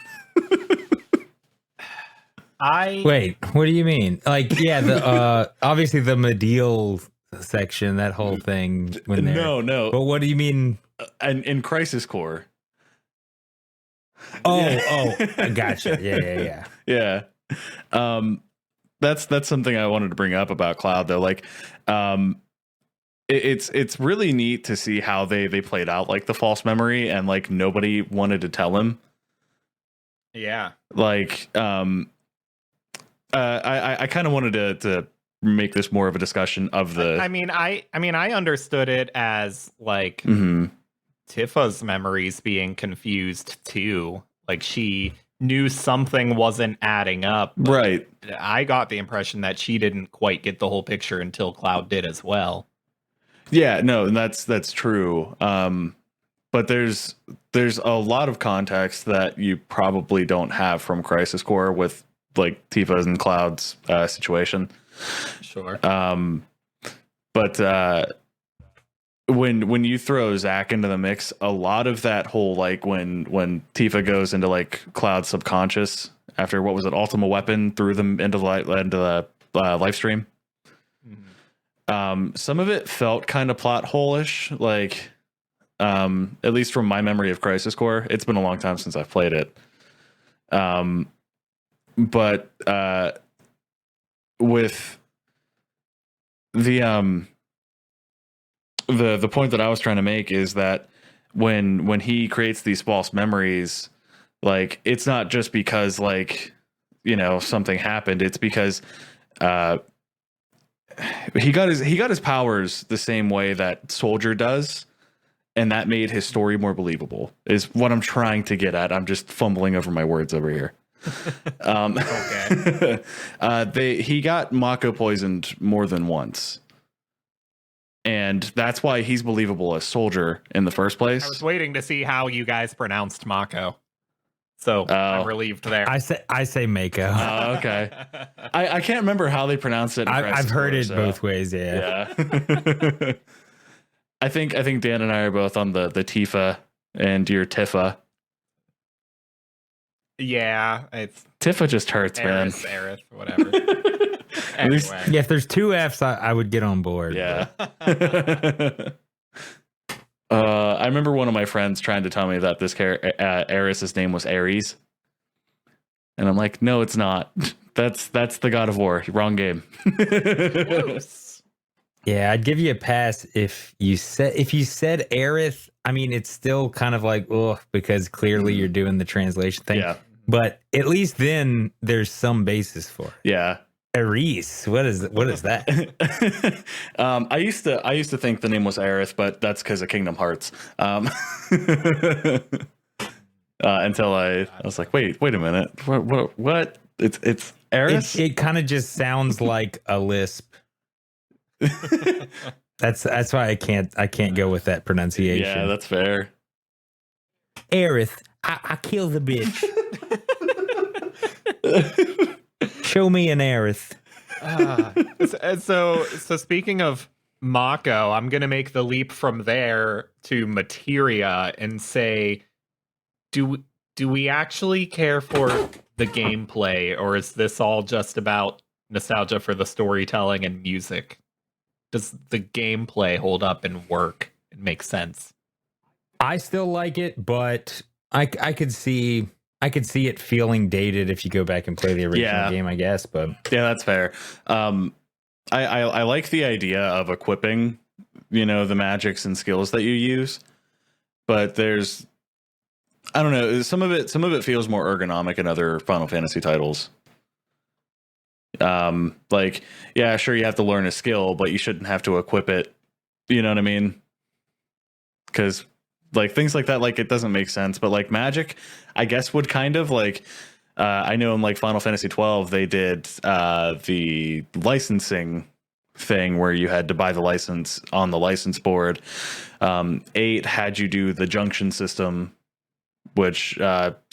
Wait, what do you mean? Like, yeah, the obviously the Medial section, that whole thing. No. But what do you mean? In Crisis Core. I gotcha. Yeah. That's something I wanted to bring up about Cloud, though. Like, it's really neat to see how they played out like the false memory, and like nobody wanted to tell him. Yeah. Like, I kind of wanted to make this more of a discussion of the. I mean, I understood it as like Tifa's memories being confused too. Like she knew something wasn't adding up. Right. I got the impression that she didn't quite get the whole picture until Cloud did as well. Yeah, no, and that's true. But there's a lot of context that you probably don't have from Crisis Core with like Tifa's and Cloud's situation. Sure. But when you throw Zack into the mix, a lot of that whole like when Tifa goes into like Cloud's subconscious after what was it, Ultima Weapon threw them into the live stream. Mm-hmm. Some of it felt kind of plot hole-ish, like at least from my memory of Crisis Core. It's been a long time since I've played it. But with the point that I was trying to make is that when he creates these false memories, like it's not just because like, you know, something happened. It's because he got his powers the same way that Soldier does, and that made his story more believable. Is what I'm trying to get at. I'm just fumbling over my words over here. Okay. He got Mako poisoned more than once. And that's why he's believable as Soldier in the first place. I was waiting to see how you guys pronounced Mako. So I'm relieved there. I say Mako. Oh, okay. I can't remember how they pronounce it. I've heard it both ways. Yeah. I think Dan and I are both on the Tifa, and you're Tifa. Yeah, it's Tifa just hurts, Aerith, man. Aerith, whatever. Anyway. Yeah, if there's two Fs, I would get on board. Yeah. I remember one of my friends trying to tell me that this Aeris' name was Ares, and I'm like, no, it's not. That's the God of War. Wrong game. Close. Yeah, I'd give you a pass if you said Aerith. I mean, it's still kind of like, oh, because clearly you're doing the translation thing. Yeah. But at least then there's some basis for it. Yeah. Ares, what is that? I used to think the name was Aerith, but that's because of Kingdom Hearts. Until I was like, wait a minute, what? It's Aerith. It kind of just sounds like a lisp. That's why I can't go with that pronunciation. Yeah, that's fair. Aerith, I kill the bitch. Show me an Aerith. So speaking of Mako, I'm gonna make the leap from there to Materia and say, do we actually care for the gameplay, or is this all just about nostalgia for the storytelling and music? Does the gameplay hold up and work and make sense? I still like it, but I could see it feeling dated if you go back and play the original game, I guess. But yeah, that's fair. I like the idea of equipping, you know, the magics and skills that you use, but there's, I don't know, some of it feels more ergonomic in other Final Fantasy titles. Like, yeah, sure, you have to learn a skill, but you shouldn't have to equip it. You know what I mean? Because like things like that, like it doesn't make sense. But like magic, I guess would kind of like. I know in like Final Fantasy XII, they did the licensing thing where you had to buy the license on the license board. 8 had you do the junction system, which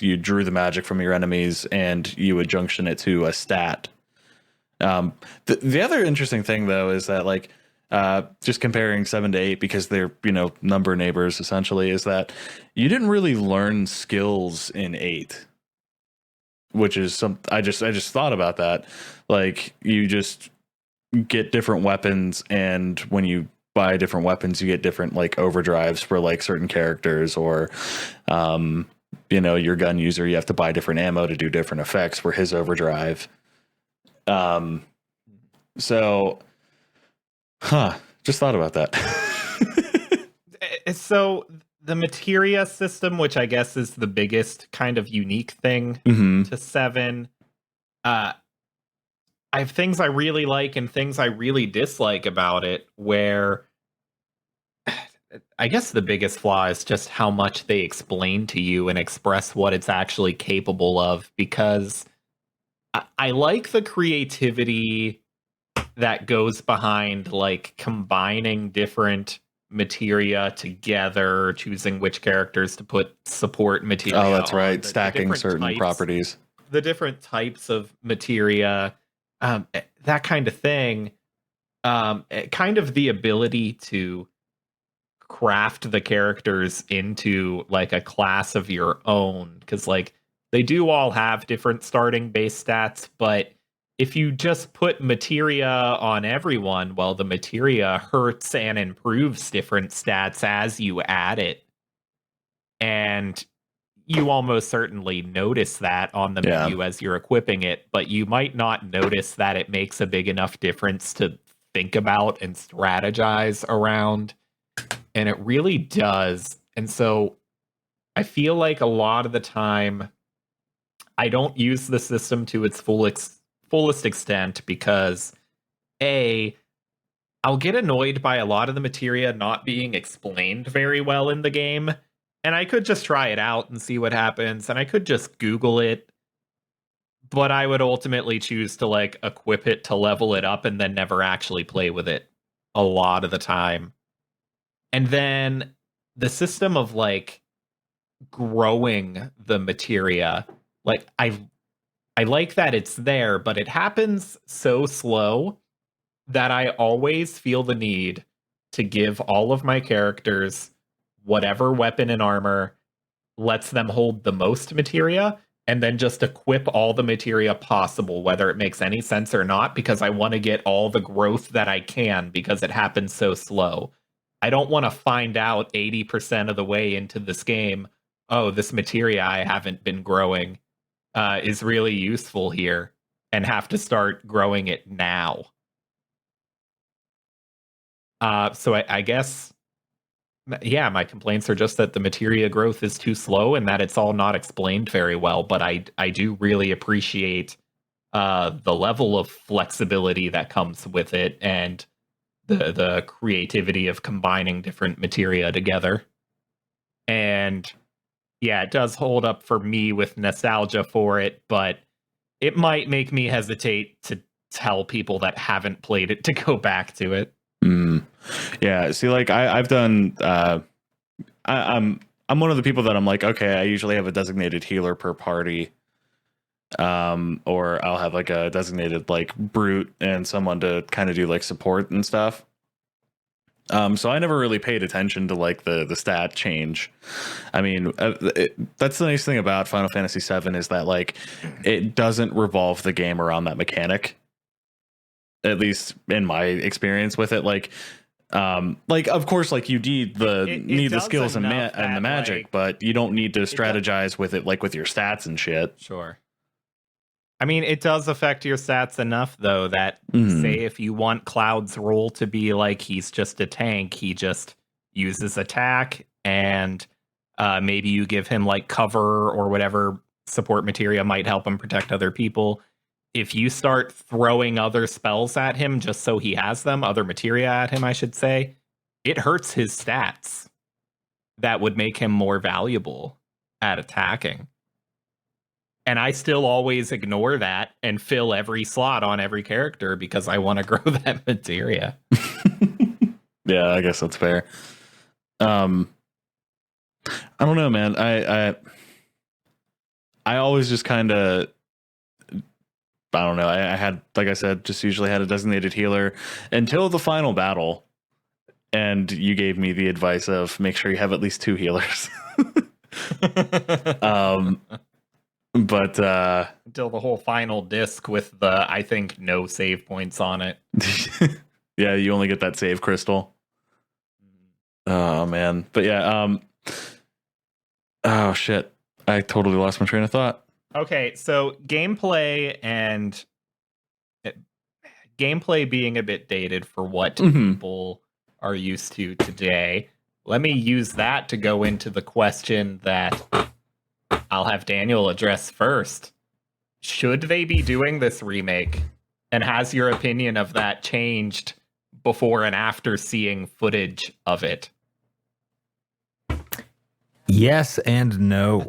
you drew the magic from your enemies and you would junction it to a stat. The other interesting thing though is that like just comparing 7 to 8 because they're, you know, number neighbors essentially, is that you didn't really learn skills in 8, which is some I just thought about that. Like you just get different weapons, and when you buy different weapons you get different like overdrives for like certain characters, or you know, your gun user, you have to buy different ammo to do different effects for his overdrive. So, just thought about that. So the materia system, which I guess is the biggest kind of unique thing to 7, I have things I really like and things I really dislike about it, where I guess the biggest flaw is just how much they explain to you and express what it's actually capable of, because I like the creativity that goes behind like combining different materia together, choosing which characters to put support materia. Oh, that's on, right. Stacking certain properties. The different types of materia, that kind of thing. Kind of the ability to craft the characters into like a class of your own, because like they do all have different starting base stats, but if you just put materia on everyone, well, the materia hurts and improves different stats as you add it, and you almost certainly notice that on the menu as you're equipping it, but you might not notice that it makes a big enough difference to think about and strategize around. And it really does. And so I feel like a lot of the time I don't use the system to its fullest extent because I'll get annoyed by a lot of the materia not being explained very well in the game. And I could just try it out and see what happens. And I could just Google it. But I would ultimately choose to like equip it to level it up and then never actually play with it a lot of the time. And then the system of like growing the materia, like I like that it's there, but it happens so slow that I always feel the need to give all of my characters whatever weapon and armor lets them hold the most materia, and then just equip all the materia possible, whether it makes any sense or not, because I want to get all the growth that I can because it happens so slow. I don't want to find out 80% of the way into this game, oh, this materia I haven't been growing is really useful here, and have to start growing it now. So I guess, yeah, my complaints are just that the materia growth is too slow and that it's all not explained very well. But I do really appreciate the level of flexibility that comes with it, and the creativity of combining different materia together. And yeah, it does hold up for me with nostalgia for it, but it might make me hesitate to tell people that haven't played it to go back to it. Yeah, see, like I've done I'm one of the people that I'm like, okay, I usually have a designated healer per party, or I'll have like a designated like brute and someone to kind of do like support and stuff. So I never really paid attention to like the stat change. I mean, that's the nice thing about Final Fantasy VII is that like it doesn't revolve the game around that mechanic. At least in my experience with it, like of course, like you need the skills and the magic, like, but you don't need to strategize with it like with your stats and shit. Sure. I mean, it does affect your stats enough, though, that say if you want Cloud's role to be like he's just a tank, he just uses attack, and maybe you give him like cover or whatever support materia might help him protect other people. If you start throwing other spells at him just so he has them, other materia at him, I should say, it hurts his stats. That would make him more valuable at attacking. And I still always ignore that and fill every slot on every character because I want to grow that materia. Yeah, I guess that's fair. I don't know, man. I always just kind of, I don't know. I had, like I said, just usually had a designated healer until the final battle. And you gave me the advice of make sure you have at least 2 healers. But until the whole final disc with the, I think, no save points on it. Yeah, you only get that save crystal. Oh man. But yeah, oh shit. I totally lost my train of thought. Okay, so gameplay being a bit dated for what people are used to today. Let me use that to go into the question that I'll have Daniel address first. Should they be doing this remake? And has your opinion of that changed before and after seeing footage of it? Yes and no.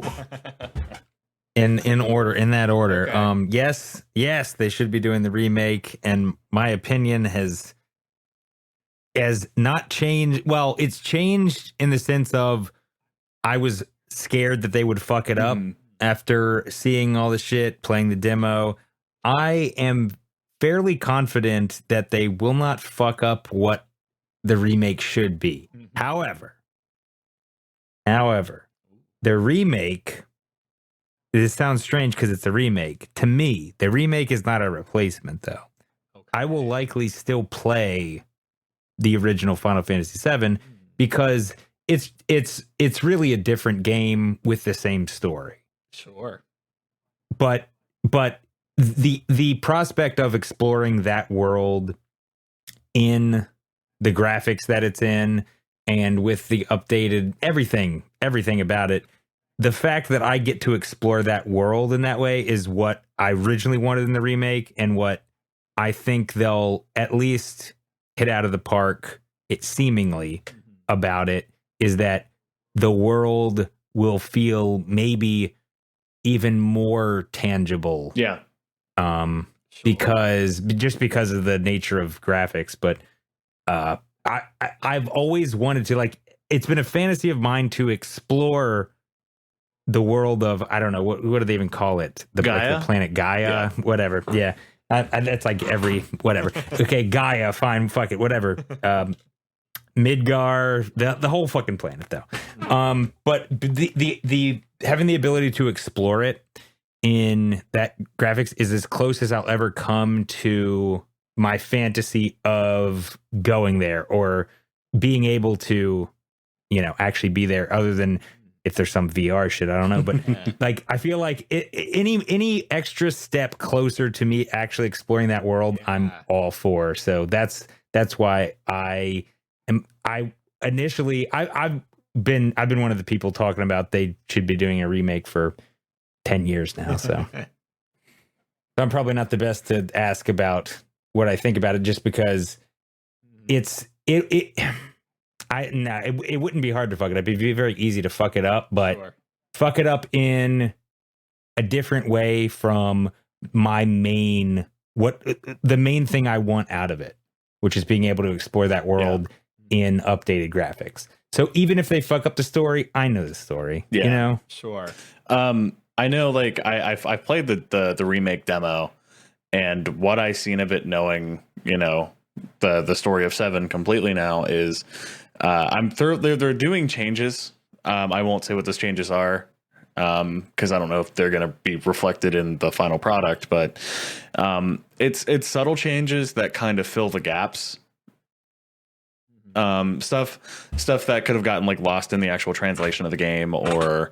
In that order. Okay. Yes, they should be doing the remake, and my opinion has not changed. Well, it's changed in the sense of I was scared that they would fuck it up after seeing all the shit, playing the demo. I am fairly confident that they will not fuck up what the remake should be. However, the remake, this sounds strange because it's a remake. To me, the remake is not a replacement, though. Okay. I will likely still play the original Final Fantasy VII because it's really a different game with the same story. Sure. But the prospect of exploring that world in the graphics that it's in and with the updated everything about it, the fact that I get to explore that world in that way is what I originally wanted in the remake, and what I think they'll at least hit out of the park, it seemingly, about it, is that the world will feel maybe even more tangible. Yeah. Sure. Because of the nature of graphics. But I've always wanted to, like, it's been a fantasy of mine to explore the world of, I don't know, what do they even call it? Gaia? Like the planet Gaia, whatever. Yeah. That's like every, whatever. Okay, Gaia, fine, fuck it, whatever. Midgar, the whole fucking planet, though. But the having the ability to explore it in that graphics is as close as I'll ever come to my fantasy of going there or being able to, actually be there, other than if there's some VR shit, I don't know. But like, I feel like any extra step closer to me actually exploring that world, I'm all for. So that's why I've been one of the people talking about they should be doing a remake for 10 years now. So I'm probably not the best to ask about what I think about it, just because it wouldn't be hard to fuck it up. It'd be very easy to fuck it up, but fuck it up in a different way from the main thing I want out of it, which is being able to explore that world in updated graphics. So even if they fuck up the story, I know the story. Sure. I know, like, I've played the remake demo, and what I've seen of it, knowing the story of 7 completely now, is they're doing changes. I won't say what those changes are, because I don't know if they're going to be reflected in the final product, but it's subtle changes that kind of fill the gaps. Stuff that could have gotten like lost in the actual translation of the game, or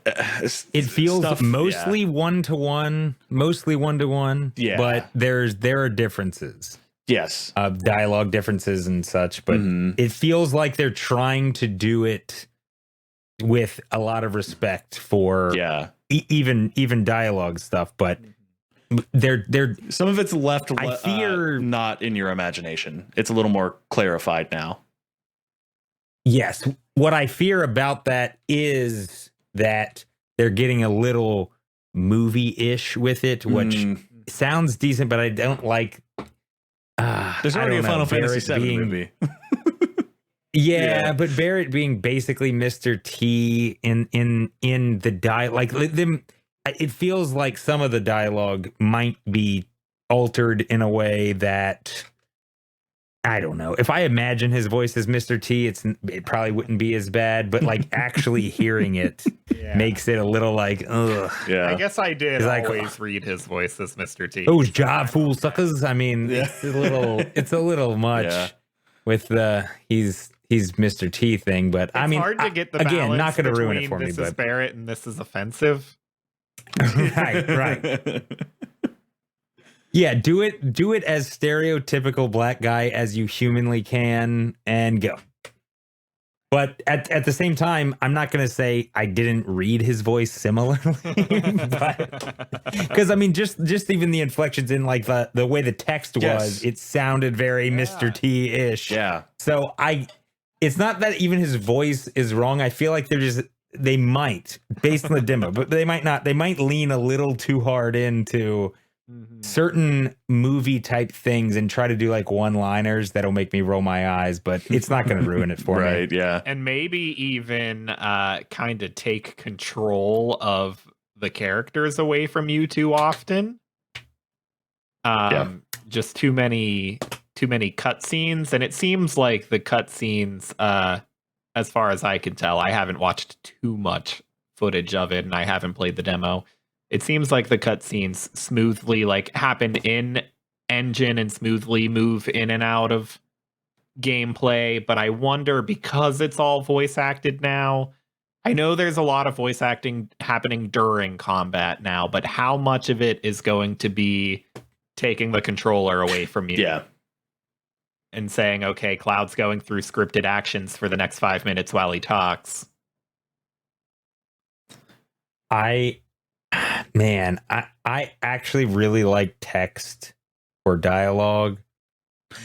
it feels mostly one-to-one, yeah, but there are differences. Yes. Dialogue differences and such, but it feels like they're trying to do it with a lot of respect for even dialogue stuff, but they're some of it's left I fear not in your imagination. It's a little more clarified now. Yes. What I fear about that is that they're getting a little movie-ish with it, which sounds decent, but I don't like. There's already a Final Fantasy VII movie. But Barrett being basically Mr. T in the dialogue, like them, it feels like some of the dialogue might be altered in a way that, I don't know. If I imagine his voice as Mr. T, it probably wouldn't be as bad, but like actually hearing it makes it a little like, ugh. Yeah. I guess I did always read his voice as Mr. T. Those job fool suckers. I mean, it's a little much with the he's Mr. T thing, but I mean, hard to get the balance not going to ruin it for me. This is Barrett and this is offensive. right. Yeah, do it as stereotypical black guy as you humanly can and go. But at the same time, I'm not going to say I didn't read his voice similarly, because I mean, just even the inflections in like the way the text was, it sounded very Mr. T-ish. Yeah. So it's not that even his voice is wrong. I feel like they might, based on the demo, but they might not. They might lean a little too hard into certain movie type things and try to do like one-liners that'll make me roll my eyes, but it's not going to ruin it for me. Right, yeah. And maybe even kind of take control of the characters away from you too often. Just too many cutscenes, and it seems like the cutscenes, as far as I can tell, I haven't watched too much footage of it, and I haven't played the demo. It seems like the cutscenes smoothly like happen in engine and smoothly move in and out of gameplay, but I wonder, because it's all voice acted now, I know there's a lot of voice acting happening during combat now, but how much of it is going to be taking the controller away from you? Yeah. And saying, okay, Cloud's going through scripted actions for the next 5 minutes while he talks. I actually really like text or dialogue.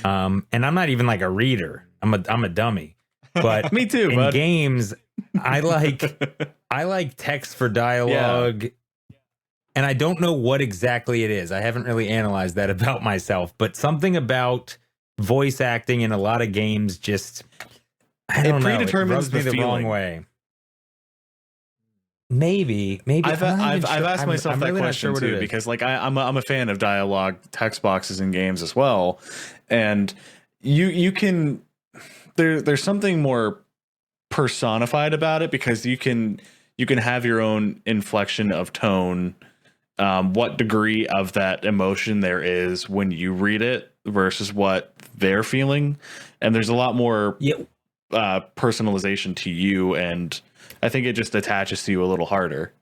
And I'm not even like a reader. I'm a dummy. But Me too, in bud. games, I like text for dialogue. Yeah. And I don't know what exactly it is. I haven't really analyzed that about myself, but something about voice acting in a lot of games just, I don't know, it rubs me the wrong way. Maybe I've asked myself that question too, because like I'm a fan of dialogue text boxes in games as well, and you can there's something more personified about it, because you can have your own inflection of tone, what degree of that emotion there is when you read it versus what they're feeling, and there's a lot more personalization to you, and I think it just attaches to you a little harder.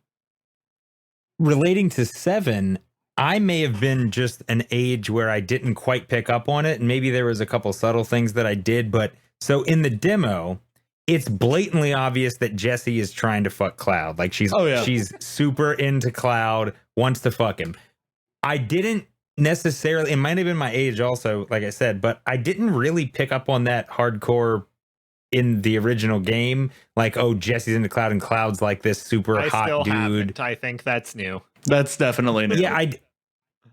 Relating to 7, I may have been just an age where I didn't quite pick up on it, and maybe there was a couple subtle things that I did, but so in the demo, it's blatantly obvious that Jessie is trying to fuck Cloud. Like she's super into Cloud, wants to fuck him. I didn't necessarily, it might have been my age also, like I said, but I didn't really pick up on that hardcore in the original game, like, oh, Jessie's into Cloud and Cloud's like this super hot dude. Haven't. I think that's new. That's definitely new. Yeah,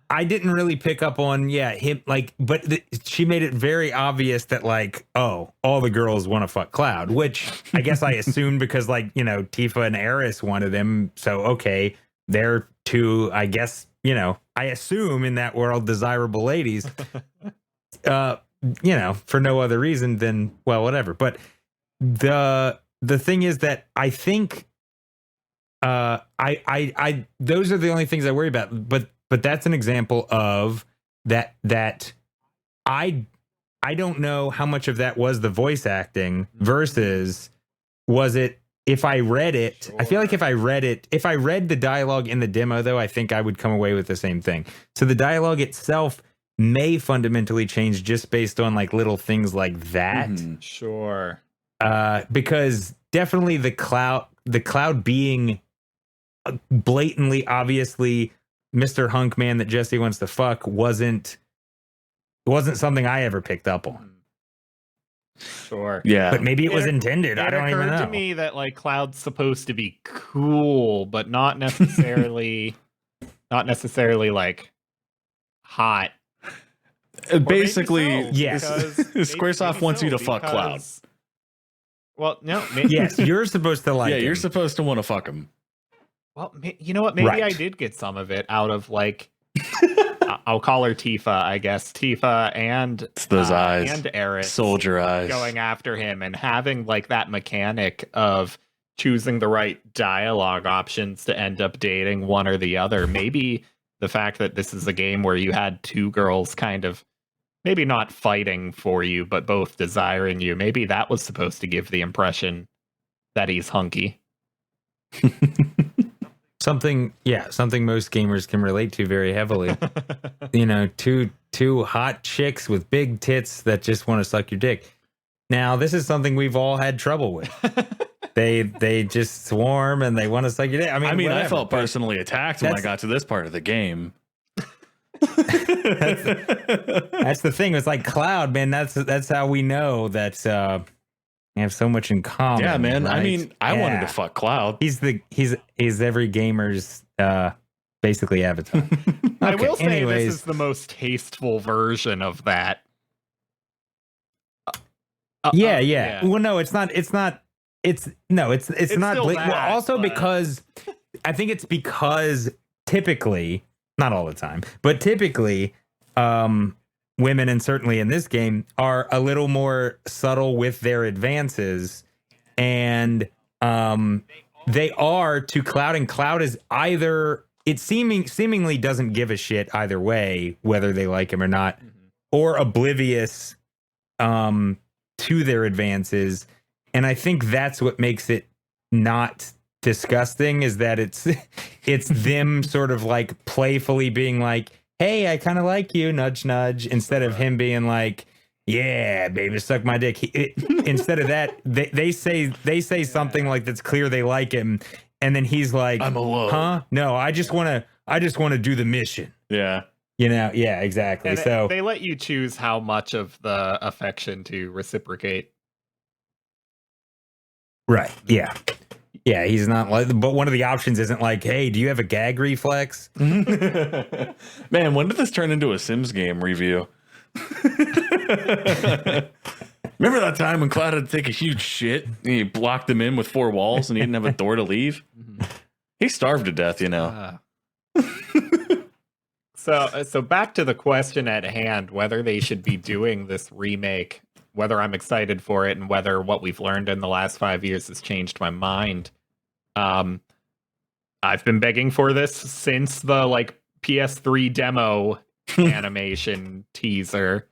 I didn't really pick up on him, like, but she made it very obvious that like, oh, all the girls want to fuck Cloud, which I guess I assumed because like, you know, Tifa and Aerith wanted him, so okay, they're two, I guess, you know, I assume in that world desirable ladies. You know, for no other reason than, well, whatever. But the thing is that I think I those are the only things I worry about. But that's an example of that I don't know how much of that was the voice acting versus was it, if I read it, I feel like if I read the dialogue in the demo, though, I think I would come away with the same thing. So the dialogue itself may fundamentally change just based on like little things like that. Sure. Because definitely the cloud being blatantly, obviously Mr. Hunk Man that Jessie wants to fuck wasn't something I ever picked up on. Sure. Yeah. But maybe it was intended. I don't even know. It occurred to me that like Cloud's supposed to be cool, but not necessarily like hot. Basically, yes. Squaresoft wants you to fuck Cloud. Well, no. Yes, you're supposed to like him. You're supposed to want to fuck him. Well, you know what? Maybe I did get some of it out of like, I'll call her Tifa, I guess. Tifa and it's those eyes, and Aerith, soldier eyes, going after him and having like that mechanic of choosing the right dialogue options to end up dating one or the other. Maybe the fact that this is a game where you had two girls kind of maybe not fighting for you, but both desiring you. Maybe that was supposed to give the impression that he's hunky. Something most gamers can relate to very heavily. You know, two hot chicks with big tits that just want to suck your dick. Now, this is something we've all had trouble with. They just swarm and they want to suck your dick. I mean, I felt personally attacked when I got to this part of the game. That's the thing. It's like Cloud, man. That's how we know that They have so much in common. Yeah, man. Right? I mean, I wanted to fuck Cloud. He's every gamer's basically avatar. I will Okay, say anyways. this is the most tasteful version of that. Yeah. Well, no, it's not. It's not not. still Well, that, also but- because I think it's because typically, not all the time, but typically, women, and certainly in this game, are a little more subtle with their advances, and they are to Cloud, and Cloud is either seemingly doesn't give a shit either way whether they like him or not, or oblivious to their advances. And I think that's what makes it not disgusting, is that it's them sort of like playfully being like, hey, I kind of like you, nudge nudge, instead of him being like, yeah, baby, suck my dick. Instead of that, they say something like that's clear they like him, and then he's like, I'm alone. Huh? No, I just want to do the mission. Yeah. You know, yeah, exactly. And so they let you choose how much of the affection to reciprocate. right, yeah. Yeah, he's not like, but one of the options isn't like, hey, do you have a gag reflex? Man, when did this turn into a Sims game review? Remember that time when Cloud had to take a huge shit and he blocked him in with 4 walls and he didn't have a door to leave? He starved to death, you know. So back to the question at hand, whether they should be doing this remake, whether I'm excited for it, and whether what we've learned in the last 5 years has changed my mind. I've been begging for this since the like PS3 demo animation teaser.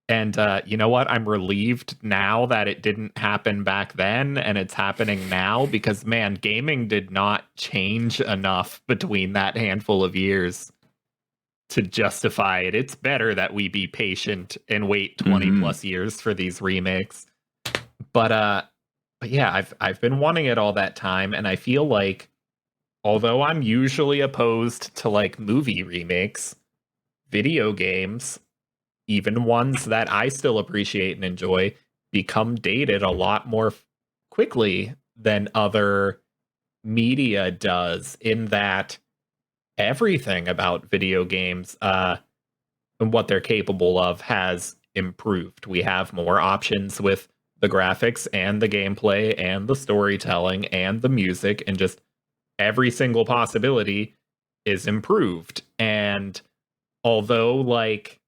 And you know what? I'm relieved now that it didn't happen back then and it's happening now, because man, gaming did not change enough between that handful of years to justify it. It's better that we be patient and wait 20 plus years for these remakes. But yeah, I've been wanting it all that time, and I feel like although I'm usually opposed to like movie remakes, video games, even ones that I still appreciate and enjoy, become dated a lot more quickly than other media does, in that everything about video games and what they're capable of has improved. We have more options with the graphics and the gameplay and the storytelling and the music, and just every single possibility is improved. And although like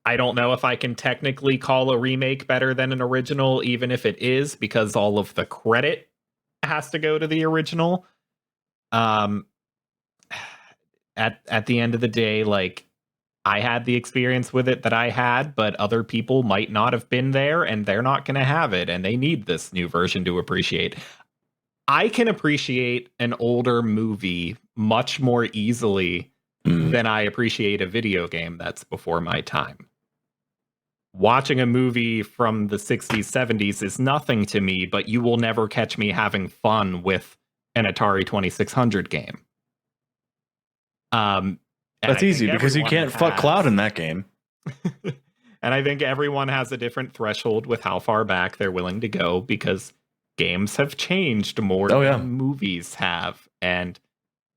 I don't know if I can technically call a remake better than an original, even if it is, because all of the credit has to go to the original. At the end of the day, like, I had the experience with it that I had, but other people might not have been there, and they're not going to have it, and they need this new version to appreciate. I can appreciate an older movie much more easily than I appreciate a video game that's before my time. Watching a movie from the 60s, 70s is nothing to me, but you will never catch me having fun with an Atari 2600 game. That's easy because you can't fuck Cloud in that game. And I think everyone has a different threshold with how far back they're willing to go, because games have changed more than movies have. And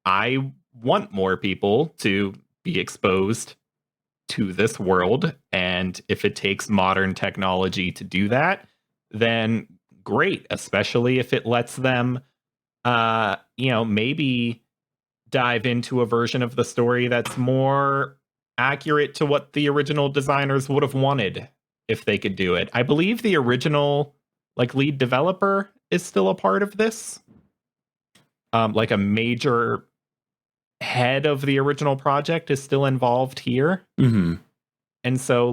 I want more people to be exposed to this world. And if it takes modern technology to do that, then great, especially if it lets them, maybe dive into a version of the story that's more accurate to what the original designers would have wanted if they could do it. I believe the original lead developer is still a part of this. Like a major head of the original project is still involved here. And so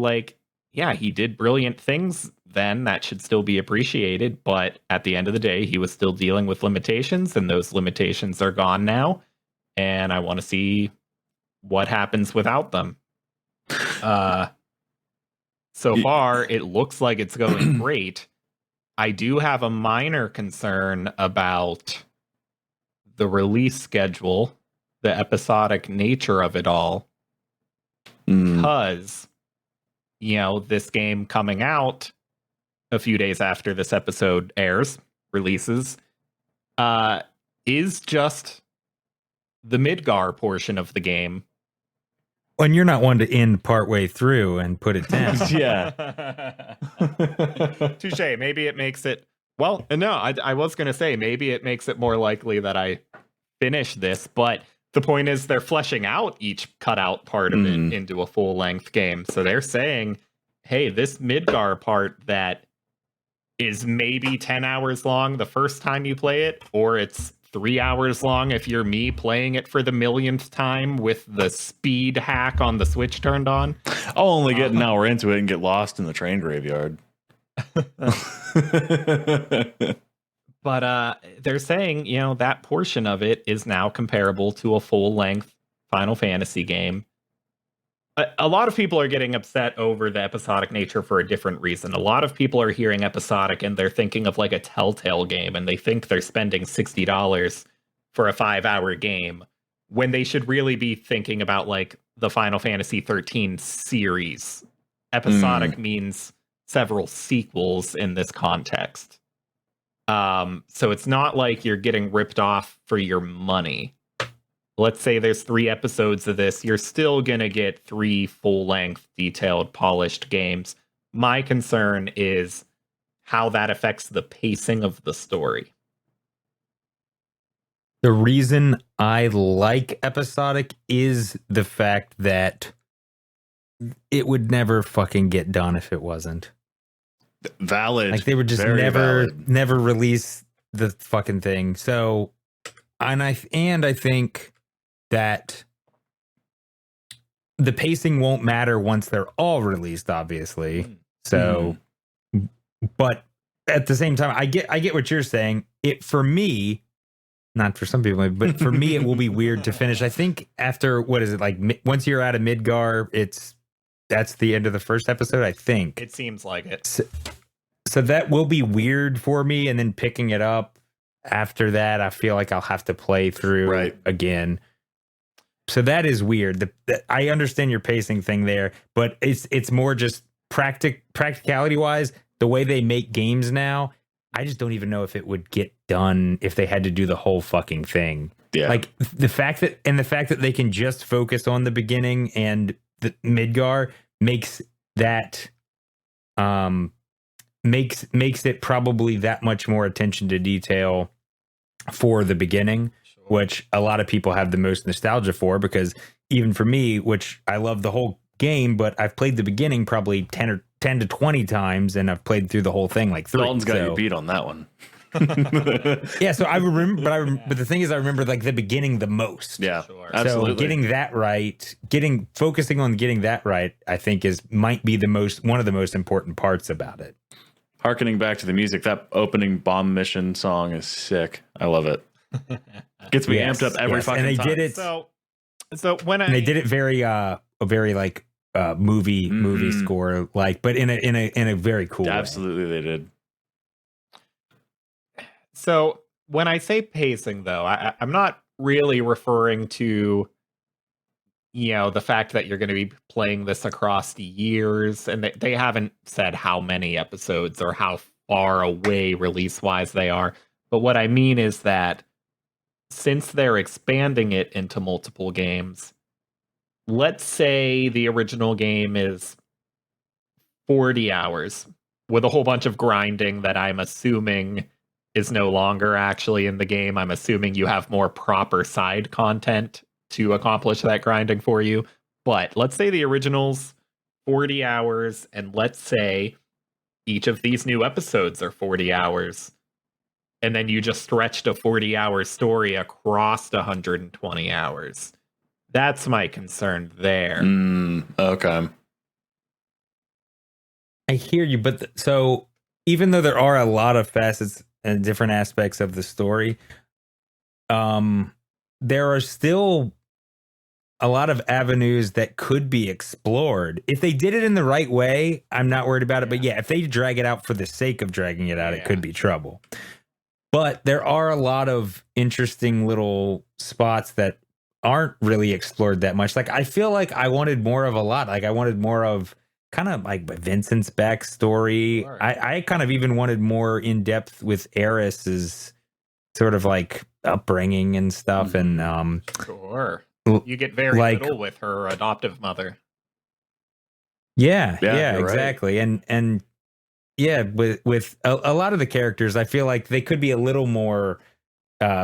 he did brilliant things then that should still be appreciated, but at the end of the day, he was still dealing with limitations, and those limitations are gone now. And I want to see what happens without them. So far, it looks like it's going great. I do have a minor concern about the release schedule, the episodic nature of it all. Because, this game coming out a few days after this episode releases, is just the Midgar portion of the game. And you're not one to end partway through and put it down. Yeah. Touche. Maybe it makes it. Well, no, I was going to say maybe it makes it more likely that I finish this, but the point is they're fleshing out each cutout part of it into a full-length game. So they're saying, hey, this Midgar part that is maybe 10 hours long the first time you play it, or it's 3 hours long if you're me playing it for the millionth time with the speed hack on the Switch turned on. I'll only get an hour into it and get lost in the train graveyard. But they're saying, that portion of it is now comparable to a full-length Final Fantasy game. A lot of people are getting upset over the episodic nature for a different reason. A lot of people are hearing episodic and they're thinking of like a Telltale game, and they think they're spending $60 for a 5-hour game when they should really be thinking about like the Final Fantasy XIII series. Episodic means several sequels in this context. So it's not like you're getting ripped off for your money. Let's say there's 3 episodes of this, you're still going to get 3 full-length, detailed, polished games. My concern is how that affects the pacing of the story. The reason I like episodic is the fact that it would never fucking get done if it wasn't. Valid. Like they would just never release the fucking thing. So, and I think that the pacing won't matter once they're all released, obviously. So, but at the same time, I get what you're saying. It, for me, not for some people, but for me, it will be weird to finish. I think after, what is it, like once you're out of Midgar, that's the end of the first episode, I think. It seems like it. So that will be weird for me, and then picking it up after that, I feel like I'll have to play through again. So that is weird. I understand your pacing thing there, but it's more just practicality wise, the way they make games now. I just don't even know if it would get done if they had to do the whole fucking thing. Yeah. Like the fact that they can just focus on the beginning and the Midgar makes that makes it probably that much more attention to detail for the beginning, which a lot of people have the most nostalgia for, because even for me, which I love the whole game, but I've played the beginning probably 10 to 20 times, and I've played through the whole thing like 3. Dalton's got you beat on that one. Yeah, so I remember, but the thing is, I remember like the beginning the most. Yeah, absolutely. So getting that right, focusing on getting that right, I think might be one of the most important parts about it. Harkening back to the music, that opening bomb mission song is sick. I love it. Gets me amped up every fucking time. And they did it. So when they did it very like movie score like, but in a very cool way. Absolutely, they did. So when I say pacing, though, I'm not really referring to, the fact that you're going to be playing this across the years, and they haven't said how many episodes or how far away release-wise they are. But what I mean is that since they're expanding it into multiple games, let's say the original game is 40 hours with a whole bunch of grinding that I'm assuming is no longer actually in the game. I'm assuming you have more proper side content to accomplish that grinding for you. But let's say the original's 40 hours, and let's say each of these new episodes are 40 hours. And then you just stretched a 40-hour story across 120 hours. That's my concern there. Okay. I hear you, but so even though there are a lot of facets and different aspects of the story, there are still a lot of avenues that could be explored. If they did it in the right way, I'm not worried about it. But yeah, if they drag it out for the sake of dragging it out, it could be trouble. But there are a lot of interesting little spots that aren't really explored that much. Like, I feel like I wanted more of a lot. Like, I wanted more of kind of like Vincent's backstory. Sure. I kind of even wanted more in depth with Eris's sort of like upbringing and stuff. And Sure. You get very like, little with her adoptive mother. Yeah, you're exactly. And yeah, with a lot of the characters, I feel like they could be a little more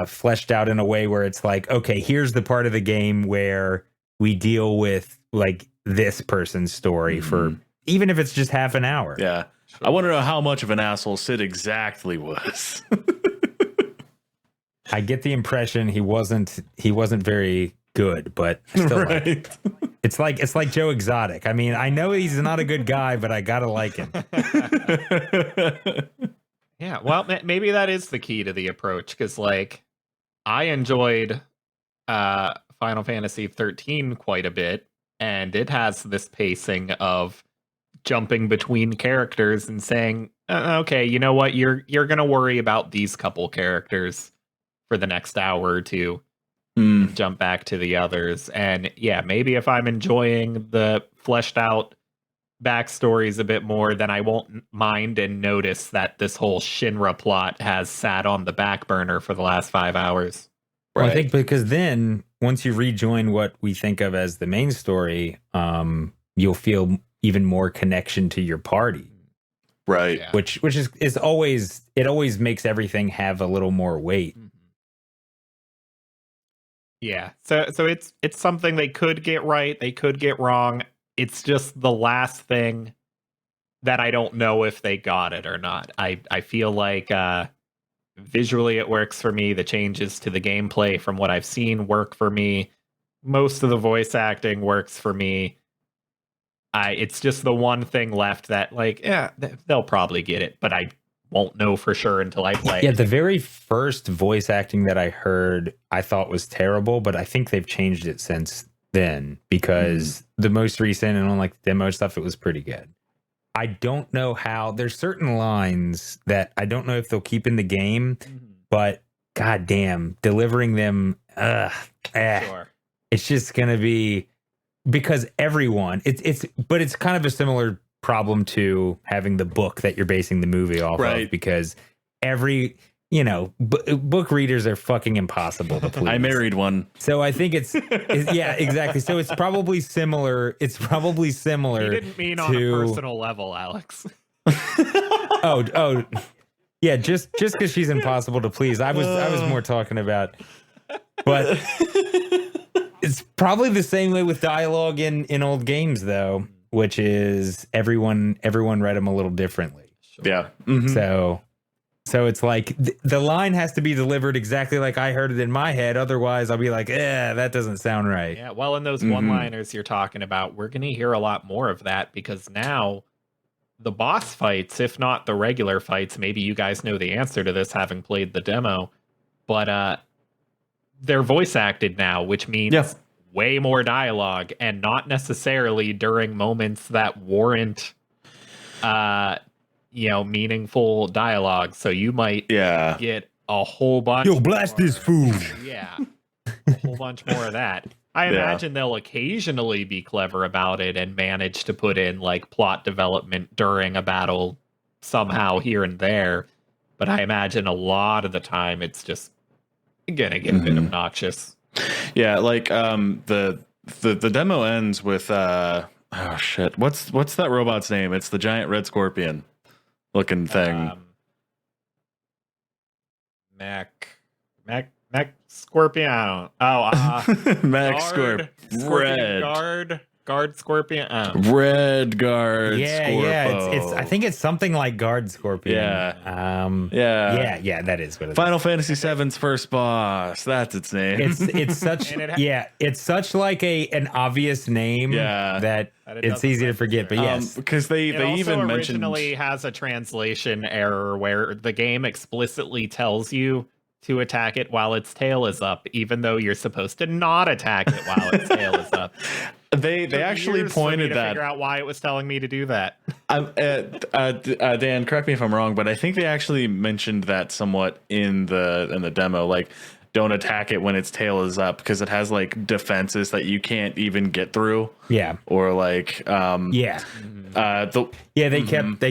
fleshed out in a way where it's like, okay, here's the part of the game where we deal with like this person's story for even if it's just half an hour. Yeah. Sure. I want to know how much of an asshole Sid exactly was. I get the impression he wasn't very good, but I still like him. It's like Joe Exotic. I mean, I know he's not a good guy, but I gotta like him. Yeah, well, maybe that is the key to the approach, because like I enjoyed Final Fantasy XIII quite a bit, and it has this pacing of jumping between characters and saying, okay, you know what, you're gonna worry about these couple characters for the next hour or two. Jump back to the others. And yeah, maybe if I'm enjoying the fleshed out backstories a bit more, then I won't mind and notice that this whole Shinra plot has sat on the back burner for the last 5 hours. Well, I think because then once you rejoin what we think of as the main story, you'll feel even more connection to your party. Right. Yeah. Which is always, it always makes everything have a little more weight. Yeah. So it's something they could get right, they could get wrong. It's just the last thing that I don't know if they got it or not. I feel like visually it works for me. The changes to the gameplay from what I've seen work for me. Most of the voice acting works for me. It's just the one thing left that, like, yeah, they'll probably get it, but I won't know for sure until I play. Yeah, the very first voice acting that I heard, I thought was terrible, but I think they've changed it since then, because the most recent and on like demo stuff, it was pretty good. I don't know how, there's certain lines that I don't know if they'll keep in the game, but goddamn, delivering them, Sure. It's just gonna be, because everyone, but it's kind of a similar problem to having the book that you're basing the movie off of, because every, book readers are fucking impossible to please. I married one. So I think it's yeah, exactly. So it's probably similar. He didn't mean on a personal level, Alex. Oh, yeah. Just because she's impossible to please. I was more talking about, but it's probably the same way with dialogue in old games, though, which is everyone read them a little differently. Sure. Yeah. So it's like the line has to be delivered exactly like I heard it in my head. Otherwise, I'll be like, that doesn't sound right. Yeah, well, in those one-liners you're talking about, we're going to hear a lot more of that, because now the boss fights, if not the regular fights, maybe you guys know the answer to this having played the demo, but they're voice acted now, which means way more dialogue, and not necessarily during moments that warrant meaningful dialogue. So you might get a whole bunch. Yo, blast this food. Yeah, a whole bunch more of that. I imagine they'll occasionally be clever about it and manage to put in like plot development during a battle somehow here and there. But I imagine a lot of the time it's just gonna get a bit obnoxious. Yeah, like the demo ends with oh shit, what's that robot's name? It's the giant red scorpion looking thing. Mac Scorpion. I don't. Mac Scorpion. Guard Scorpion. Red Guard. Yeah, Scorpo. yeah. It's I think it's something like Guard Scorpion. Yeah. Yeah. That is what it is. Final Fantasy VII's first boss. That's its name. It's such it's such like an obvious name that it's easy to forget. But yes, because they even mentioned originally has a translation error where the game explicitly tells you to attack it while its tail is up, even though you're supposed to not attack it while its tail is up. They actually pointed that. Figure out why it was telling me to do that. Dan, correct me if I'm wrong, but I think they actually mentioned that somewhat in the demo. Like don't attack it when its tail is up, because it has like defenses that you can't even get through. Yeah. Or like They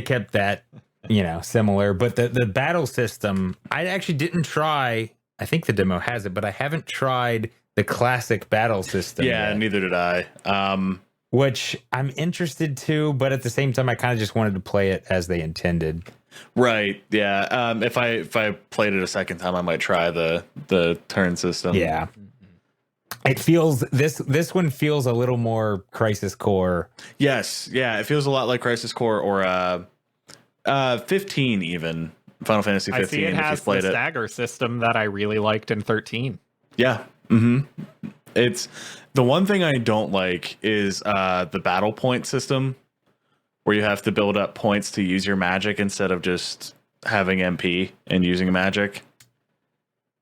kept that, similar, but the battle system, I actually didn't try. I think the demo has it, but I haven't tried the classic battle system. Yeah, yet, neither did I. which I'm interested to, but at the same time, I kind of just wanted to play it as they intended. Right. Yeah. If I played it a second time, I might try the turn system. Yeah. It feels this one feels a little more Crisis Core. Yes. Yeah. It feels a lot like Crisis Core or 15 even. Final Fantasy 15. I see it has the stagger system that I really liked in 13. Yeah. Mm-hmm. It's the one thing I don't like is the battle point system, where you have to build up points to use your magic instead of just having MP and using magic.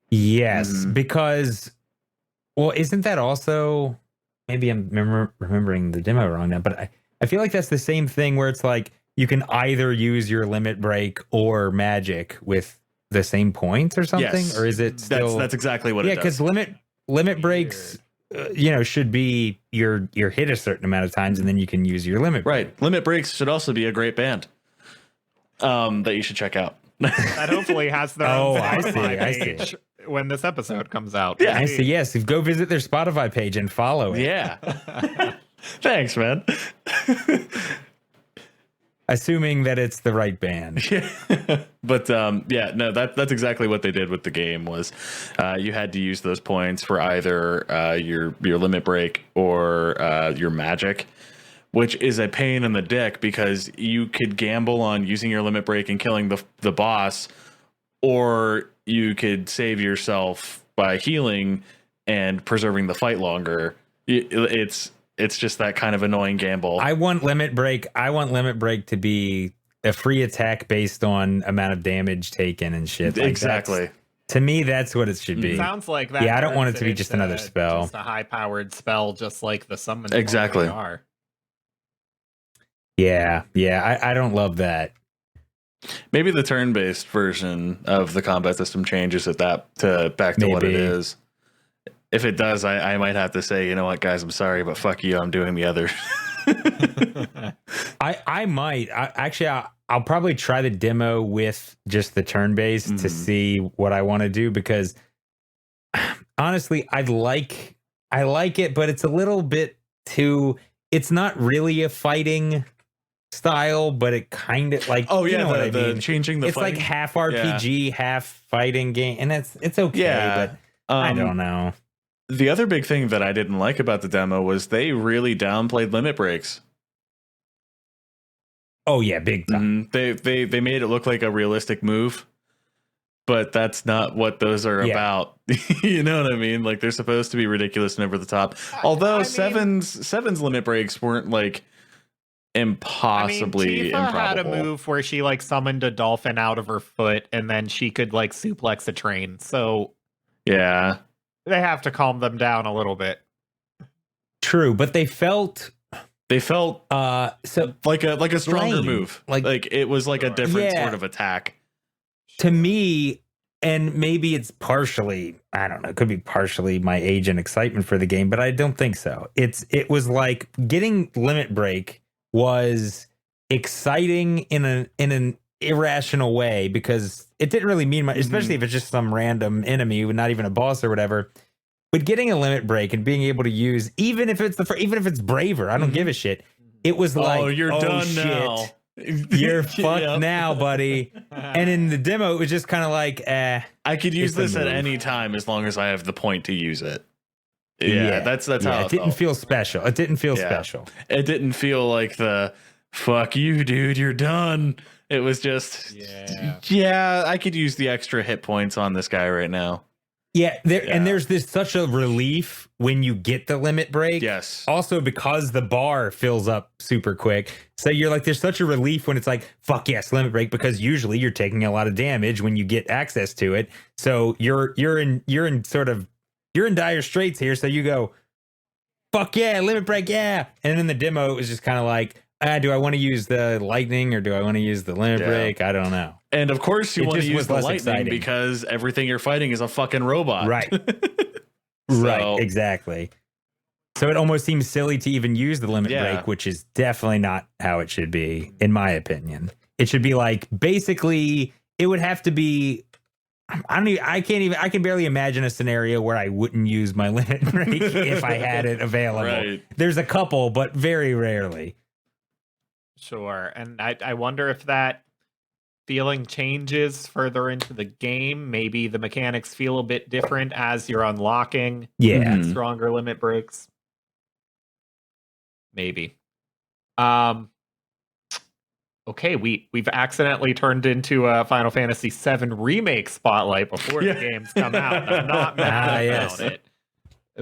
Yes, because, well, isn't that also, maybe I'm remembering the demo wrong now, but I feel like that's the same thing where it's like you can either use your limit break or magic with the same points or something, Yes. or is it still? That's exactly what it does. Yeah, because limit breaks, should be your hit a certain amount of times, and then you can use your limit. Right. Limit Breaks should also be a great band that you should check out. That hopefully has their Oh, own I Spotify see. page when this episode comes out. Yeah. I see. Yes, go visit their Spotify page and follow it. Yeah. Thanks, man. Assuming that it's the right band. Yeah. But that's exactly what they did with the game was you had to use those points for either your limit break or your magic, which is a pain in the dick because you could gamble on using your limit break and killing the boss, or you could save yourself by healing and preserving the fight longer. It's just that kind of annoying gamble. I want limit break to be a free attack based on amount of damage taken and shit. Like exactly. To me, that's what it should be. Sounds like that. Yeah, I don't want it to be just another spell. Just a high-powered spell, just like the summon. Exactly. Are. Yeah. I don't love that. Maybe the turn-based version of the combat system changes it back to what it is. If it does, I might have to say, you know what, guys, I'm sorry, but fuck you, I'm doing the other. I might. I'll probably try the demo with just the turn-based to see what I want to do, because honestly, I like it, but it's a little bit too, it's not really a fighting style, but it kind of like, oh yeah, you know what I mean? Changing the it's fighting. like half RPG, half fighting game, and it's okay, Yeah. but I don't know. The other big thing that I didn't like about the demo was they really downplayed limit breaks. Oh yeah, big time. They made it look like a realistic move, but that's not what those are about. You know what I mean? Like they're supposed to be ridiculous and over the top. Although Seven's limit breaks weren't like impossibly Tifa improbable. had a move where she like summoned a dolphin out of her foot, and then she could like suplex a train. So yeah. They have to calm them down a little bit. True, but they felt so like a stronger lame. move. Like it was like a different sort of attack. To me, and maybe it's partially, I don't know, it could be partially my age and excitement for the game, but I don't think so. It was like getting limit break was exciting in an irrational way, because it didn't really mean much, especially if it's just some random enemy, not even a boss or whatever. But getting a limit break and being able to use, even if it's braver, I don't give a shit. It was like, you're done shit, now. You're fucked now, buddy. And in the demo, it was just kind of like, I could use this at move. any time as long as I have the point to use it. Yeah, that's how it didn't feel special. It didn't feel special. It didn't feel like the fuck you, dude, you're done. It was just, I could use the extra hit points on this guy right now. And there's such a relief when you get the limit break. Yes. Also, because the bar fills up super quick. So you're like, there's such a relief when it's like, fuck yes, limit break, because usually you're taking a lot of damage when you get access to it. So you're in dire straits here. So you go, fuck yeah, limit break, yeah. And in the demo, it was just kind of like, do I want to use the lightning or do I want to use the limit break? I don't know. And of course you It want to just use was the less lightning exciting. because everything you're fighting is a fucking robot. Right. So- Right, exactly. So it almost seems silly to even use the limit break, which is definitely not how it should be, in my opinion. It should be like, basically, it would have to be, I can barely imagine a scenario where I wouldn't use my limit break if I had it available. Right. There's a couple, but very rarely. Sure. And I wonder if that feeling changes further into the game. Maybe the mechanics feel a bit different as you're unlocking Mhm. stronger limit breaks. Maybe. Okay, we've accidentally turned into a Final Fantasy VII Remake spotlight before the games come out. I'm not mad about it.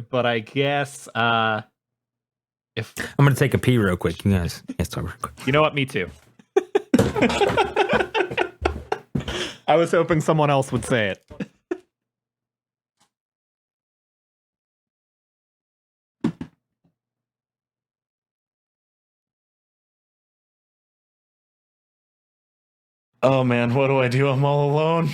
But I guess if I'm going to take a pee real quick. You guys talk real quick. you know what, me too. I was hoping someone else would say it. Oh man, what do I do? I'm all alone.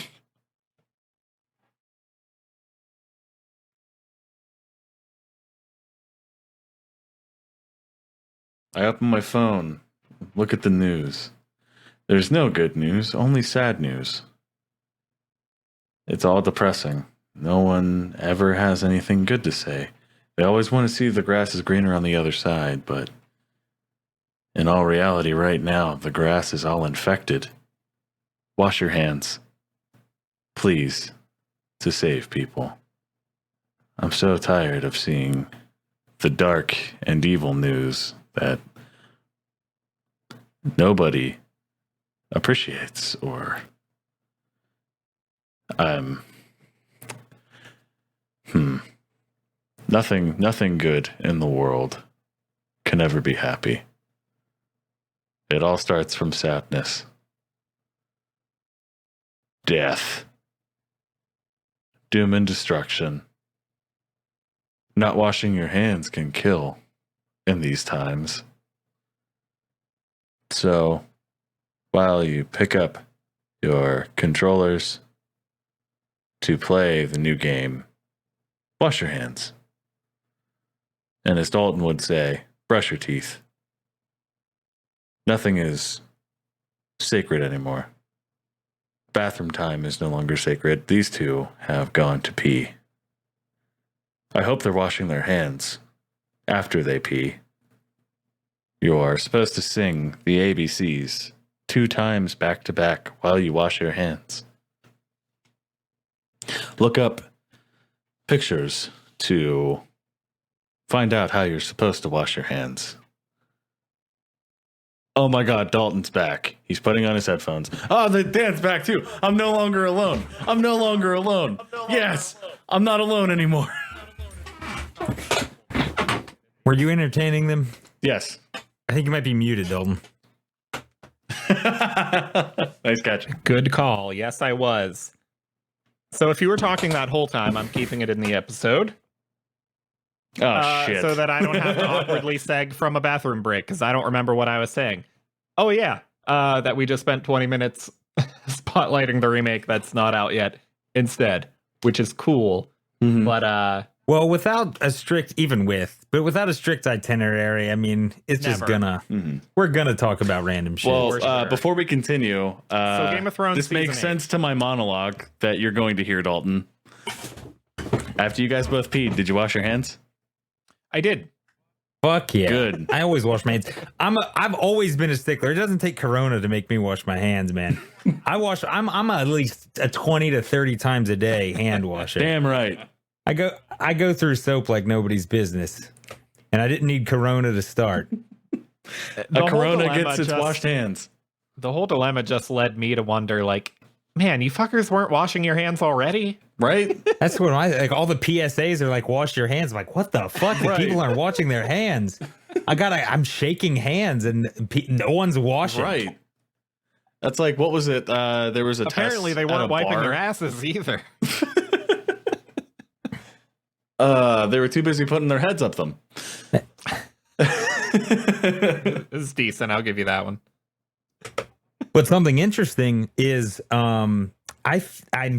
I open my phone, look at the news. There's no good news, only sad news. It's all depressing. No one ever has anything good to say. They always want to see the grass is greener on the other side, but in all reality right now, the grass is all infected. Wash your hands. Please, to save people. I'm so tired of seeing the dark and evil news that nobody appreciates or nothing good in the world can ever be happy. It all starts from sadness. Death. Doom and destruction. Not washing your hands can kill in these times. So, while you pick up your controllers to play the new game, wash your hands. And as Dalton would say, brush your teeth. Nothing is sacred anymore. Bathroom time is no longer sacred. These two have gone to pee. I hope they're washing their hands after they pee. You are supposed to sing the ABCs 2 times back to back while you wash your hands. Look up pictures to find out how you're supposed to wash your hands. Oh my God, Dalton's back. He's putting on his headphones. Oh, Dan's back too. I'm no longer alone. I'm no longer alone. Yes, I'm not alone anymore. Were you entertaining them? Yes. I think you might be muted, Dalton. Nice catch. Good call. Yes, I was. So if you were talking that whole time, I'm keeping it in the episode. Oh, shit. So that I don't have to awkwardly seg from a bathroom break, because I don't remember what I was saying. Oh, yeah. That we just spent 20 minutes spotlighting the remake that's not out yet instead, which is cool. Mhm. But, Well, without a strict itinerary, I mean, it's just we're gonna talk about random shit. Well, sure. before we continue, so Game of Thrones this makes season 8. sense to my monologue that you're going to hear, Dalton. After you guys both peed, did you wash your hands? I did. Fuck yeah. Good. I always wash my hands. I've always been a stickler. It doesn't take Corona to make me wash my hands, man. I'm at least a 20 to 30 times a day hand washer. Damn right. I go through soap like nobody's business. And I didn't need Corona to start. A Corona gets its washed hands. The whole dilemma just led me to wonder, like, man, you fuckers weren't washing your hands already? Right? That's what like all the PSAs are like, wash your hands. I'm like, what the fuck? The people aren't washing their hands. I'm shaking hands and no one's washing. Right. That's like, what was it? There was a Apparently test they at weren't a wiping bar. their asses either. They were too busy putting their heads up them. This was decent. I'll give you that one. But something interesting is I'm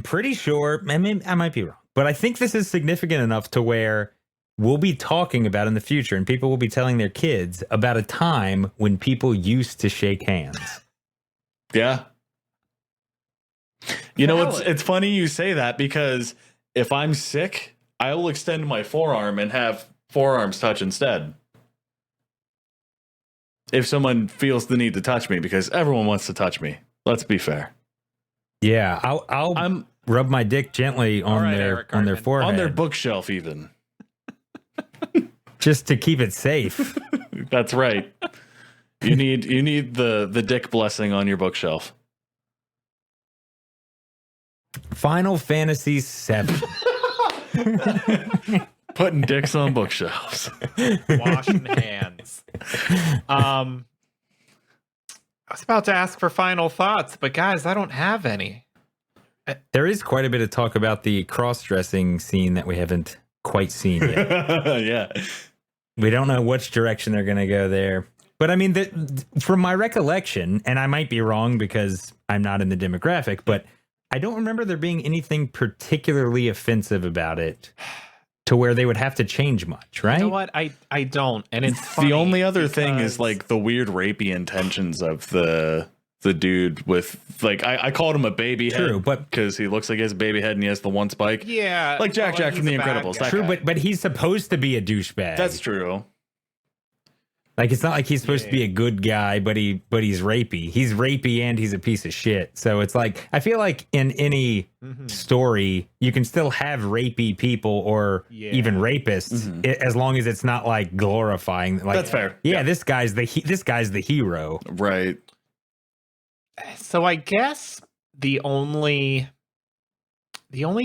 pretty sure, I mean, I might be wrong, but I think this is significant enough to where we'll be talking about in the future and people will be telling their kids about a time when people used to shake hands. Yeah. You know, it's funny you say that, because if I'm sick, I will extend my forearm and have forearms touch instead. If someone feels the need to touch me, because everyone wants to touch me. Let's be fair. Yeah, I'll rub my dick gently on their forehead, on their bookshelf, even, just to keep it safe. That's right. You need the dick blessing on your bookshelf. Final Fantasy VII. Putting dicks on bookshelves. Washing hands. I was about to ask for final thoughts, but guys, I don't have any. There is quite a bit of talk about the cross-dressing scene that we haven't quite seen yet. Yeah. We don't know which direction they're going to go there. But I mean, from my recollection, and I might be wrong because I'm not in the demographic, but I don't remember there being anything particularly offensive about it to where they would have to change much, right? You know what? I don't. And it's funny the only other thing is like the weird rapey intentions of the dude with, like, I called him a baby head. True, but because he looks like he has a baby head and he has the one spike. Yeah. Like Jack from The Incredibles. That true, guy. but he's supposed to be a douchebag. That's true. Like, it's not like he's supposed to be a good guy, but he's rapey. He's rapey and he's a piece of shit. So it's like, I feel like in any story, you can still have rapey people or even rapists, as long as it's not like glorifying. Like, that's fair. Yeah, this guy's the hero. Right. So I guess the only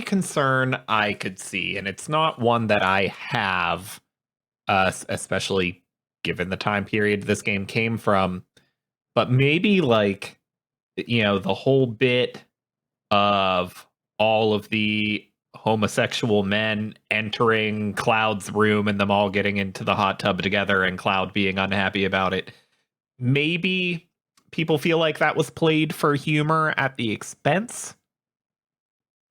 concern I could see, and it's not one that I have, especially given the time period this game came from, but maybe, like, you know, the whole bit of all of the homosexual men entering Cloud's room and them all getting into the hot tub together and Cloud being unhappy about it. Maybe people feel like that was played for humor at the expense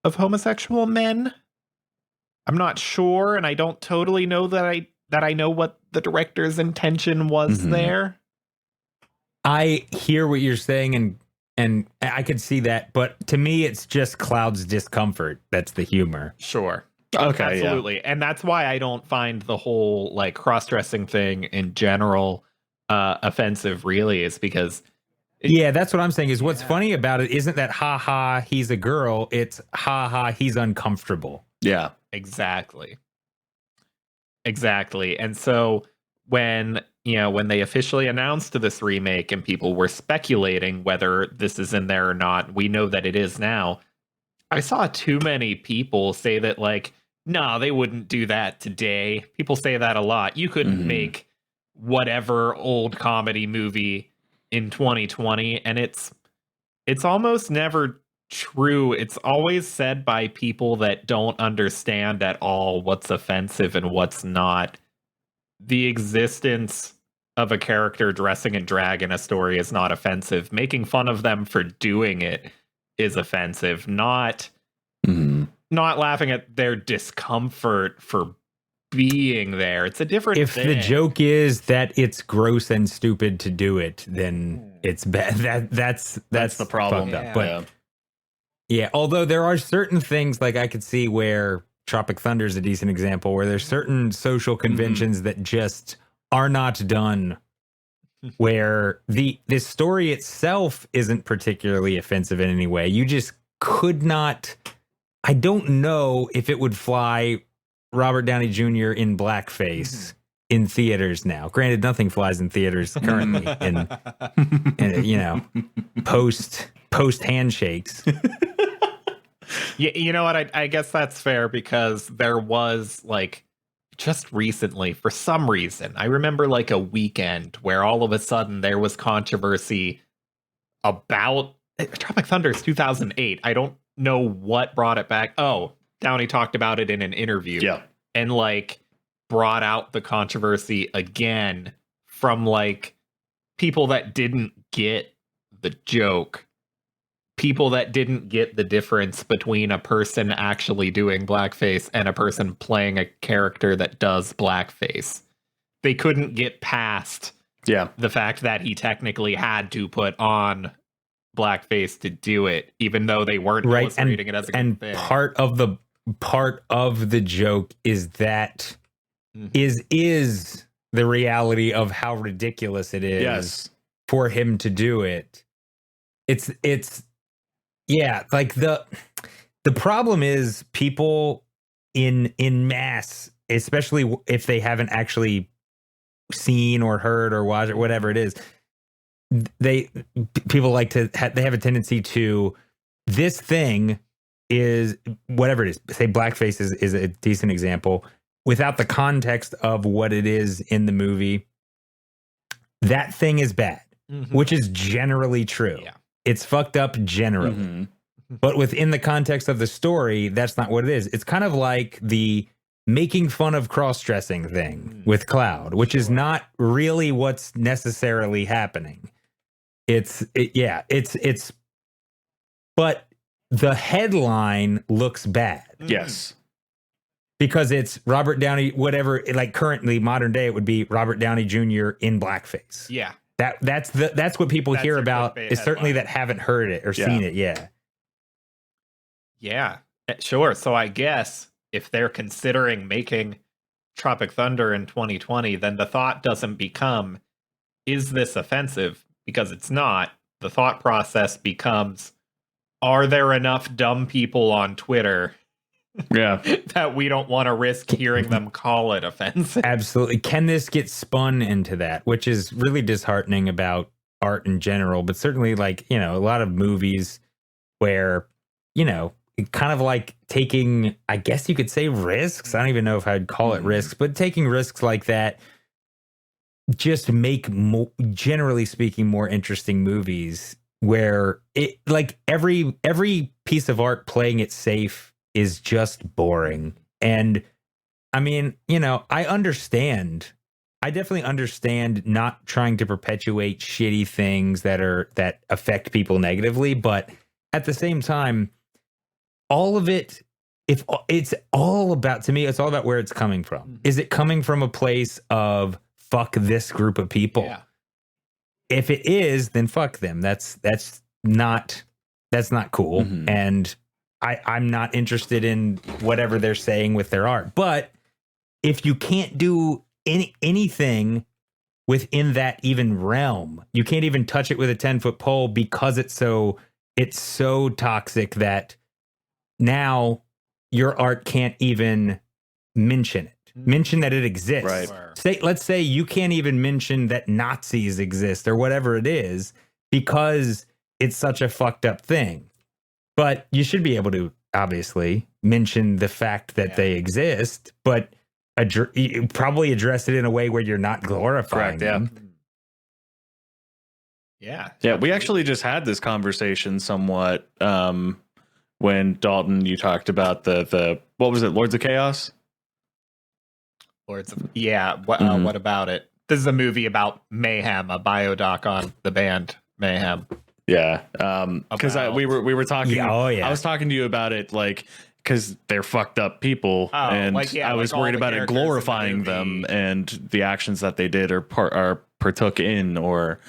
of homosexual men. I'm not sure, and I don't totally know that I know what the director's intention was there. I hear what you're saying, and I could see that, but to me, it's just Cloud's discomfort that's the humor. Sure. Okay. Absolutely. Yeah. And that's why I don't find the whole, like, cross-dressing thing in general offensive, really, is because... Yeah, that's what I'm saying, is what's funny about it isn't that, ha-ha, he's a girl, it's ha-ha, he's uncomfortable. Yeah. Exactly. And so when they officially announced this remake and people were speculating whether this is in there or not, we know that it is now. I saw too many people say that, like, no, they wouldn't do that today. People say that a lot. You couldn't make whatever old comedy movie in 2020, and it's almost never true. It's always said by people that don't understand at all what's offensive and what's not. The existence of a character dressing in drag in a story is not offensive. Making fun of them for doing it is offensive. Not laughing at their discomfort for being there. It's a different if thing. The joke is that it's gross and stupid to do it, then it's bad. That's the problem. Up. But yeah, although there are certain things, like I could see where Tropic Thunder is a decent example, where there's certain social conventions that just are not done, where the story itself isn't particularly offensive in any way. You just could not. I don't know if it would fly Robert Downey Jr. in blackface in theaters now. Granted, nothing flies in theaters currently in you know, post handshakes. Yeah, you know what? I guess that's fair, because there was, like, just recently, for some reason, I remember, like, a weekend where all of a sudden there was controversy about Tropic Thunder's 2008. I don't know what brought it back. Oh, Downey talked about it in an interview. Yeah. And, like, brought out the controversy again from, like, people that didn't get the joke, people that didn't get the difference between a person actually doing blackface and a person playing a character that does blackface. They couldn't get past the fact that he technically had to put on blackface to do it, even though they weren't illustrating it as a good thing. Part of the joke is that is the reality of how ridiculous it is for him to do it. It's like the problem is people in mass, especially if they haven't actually seen or heard or watched or whatever it is, people like to they have a tendency to, this thing is whatever it is, say blackface is a decent example, without the context of what it is in the movie, that thing is bad, which is generally true. It's fucked up generally. But within the context of the story, that's not what it is. It's kind of like the making fun of cross-dressing thing with Cloud, which is not really what's necessarily happening. But the headline looks bad. Yes. Because it's Robert Downey, whatever, like currently modern day, it would be Robert Downey Jr. in blackface. Yeah. That's what people hear about, is certainly that haven't heard it or seen it. Yeah, sure. So I guess if they're considering making Tropic Thunder in 2020, then the thought doesn't become, is this offensive? Because it's not. The thought process becomes, are there enough dumb people on Twitter that we don't want to risk hearing them call it offensive? Absolutely. Can this get spun into that? Which is really disheartening about art in general, but certainly like, a lot of movies where, kind of like taking, I guess you could say risks. I don't even know if I'd call it risks, but taking risks like that just make, generally speaking, more interesting movies where it, like every piece of art playing it safe is just boring. And I mean, I definitely understand not trying to perpetuate shitty things that affect people negatively, but at the same time, all of it, if it's all about, to me, it's all about where it's coming from. Is it coming from a place of fuck this group of people? Yeah. If it is, then fuck them. That's not cool. And I'm not interested in whatever they're saying with their art. But if you can't do anything within that even realm, you can't even touch it with a 10-foot pole because it's so toxic that now your art can't even mention that it exists. Right. Let's say you can't even mention that Nazis exist or whatever it is because it's such a fucked up thing. But you should be able to obviously mention the fact that they exist, but probably address it in a way where you're not glorifying them. Yeah. We actually just had this conversation somewhat when Dalton, you talked about the what was it, Lords of Chaos? What about it? This is a movie about Mayhem, a biodoc on the band Mayhem. Yeah, because we were talking. I was talking to you about it, like, because they're fucked up people, and I was worried about it glorifying them and the actions that they did or partook in, or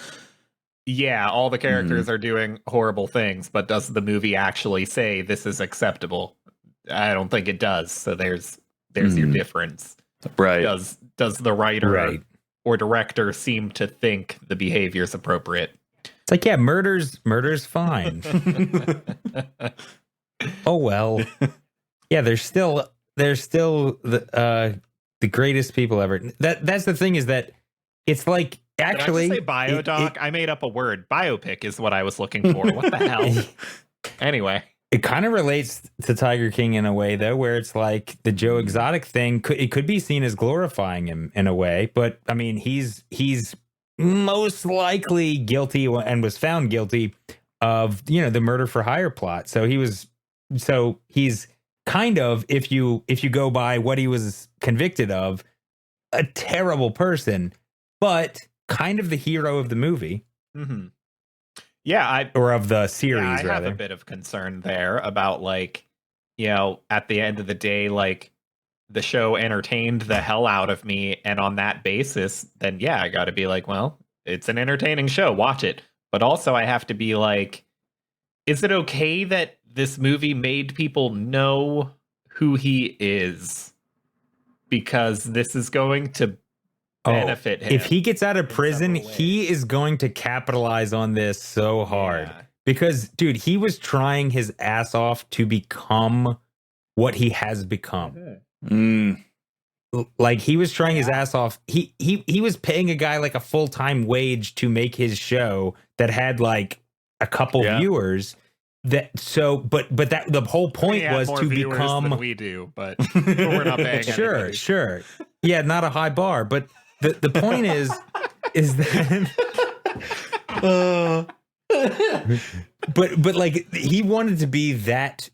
all the characters are doing horrible things, but does the movie actually say this is acceptable? I don't think it does. So there's your difference. Right? Does the writer or director seem to think the behavior is appropriate? It's like, murder's fine. Oh well. Yeah, they're still the greatest people ever. That's the thing, is that it's like, actually, did I just say biodoc? I made up a word. Biopic is what I was looking for. What the hell? Anyway, it kind of relates to Tiger King in a way, though, where it's like the Joe Exotic thing. It could be seen as glorifying him in a way, but I mean, he's most likely guilty and was found guilty of the murder for hire plot. So he's kind of, if you go by what he was convicted of, a terrible person. But kind of the hero of the movie. Mm-hmm. Yeah, or of the series, I rather. have a bit of concern there about, like, at the end of the day, like, the show entertained the hell out of me, and on that basis, then yeah, I got to be like, well, it's an entertaining show, watch it. But also I have to be like, is it okay that this movie made people know who he is? Because this is going to benefit him. If he gets out of prison, he is going to capitalize on this so hard. Yeah. Because, dude, he was trying his ass off to become what he has become. Like, he was trying his ass off. He was paying a guy like a full-time wage to make his show that had like a couple viewers. But that the whole point was to become. We do, but we're not paying. Sure. Yeah, not a high bar, but the point is that. But like, he wanted to be that.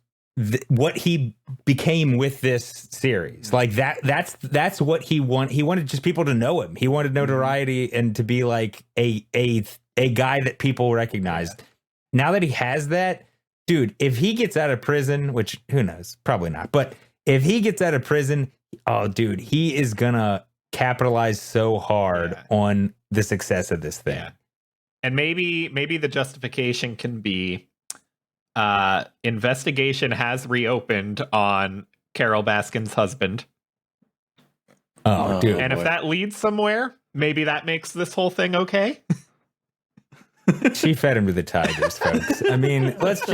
What he became with this series, like that's what he wanted. He wanted just people to know him. He wanted notoriety and to be like a guy that people recognized. Now that he has that, dude, if he gets out of prison, which who knows, probably not, but if he gets out of prison, oh, dude, he is gonna capitalize so hard on the success of this thing. And maybe the justification can be. Investigation has reopened on Carol Baskin's husband. Oh, dude. And if that leads somewhere, maybe that makes this whole thing okay. She fed him to the tigers, folks. I mean, let's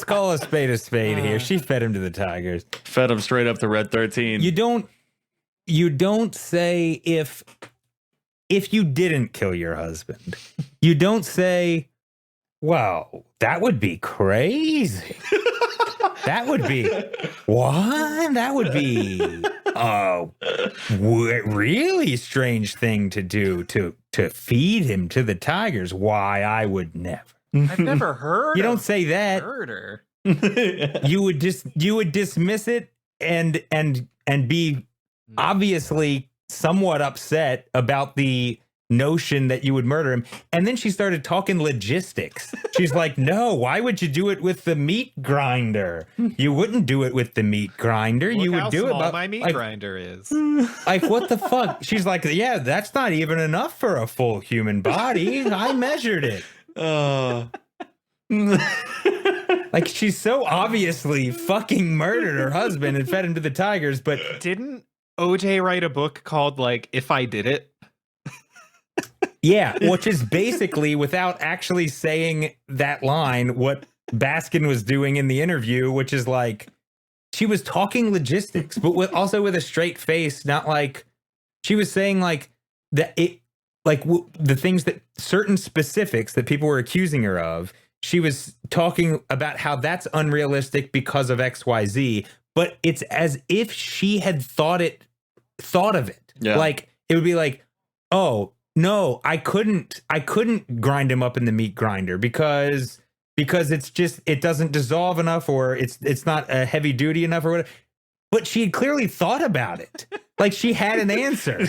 call a spade here. She fed him to the tigers. Fed him straight up to Red 13. You don't say if you didn't kill your husband. You don't say, wow, that would be crazy. That would be what? That would be a really strange thing to do to feed him to the tigers. Why, I would never. I've never heard. You don't say that. Murder. You would dismiss it and be obviously somewhat upset about the notion that you would murder him. And then she started talking logistics. She's like, no, why would you do it with the meat grinder? You wouldn't do it with the meat grinder. Look you would how do it small about my meat grinder is. Like, what the fuck? She's like, yeah, that's not even enough for a full human body. I measured it. Like, she's so obviously fucking murdered her husband and fed him to the tigers, but didn't OJ write a book called, like, If I Did It? Yeah, which is basically, without actually saying that line, what Baskin was doing in the interview, which is like, she was talking logistics, but also with a straight face, not like, she was saying like that it, like the things that certain specifics that people were accusing her of, she was talking about how that's unrealistic because of XYZ, but it's as if she had thought of it. Yeah. Like, it would be like, oh, no, I couldn't grind him up in the meat grinder because it doesn't dissolve enough, or it's not heavy duty enough or whatever. But she had clearly thought about it. Like, she had an answer.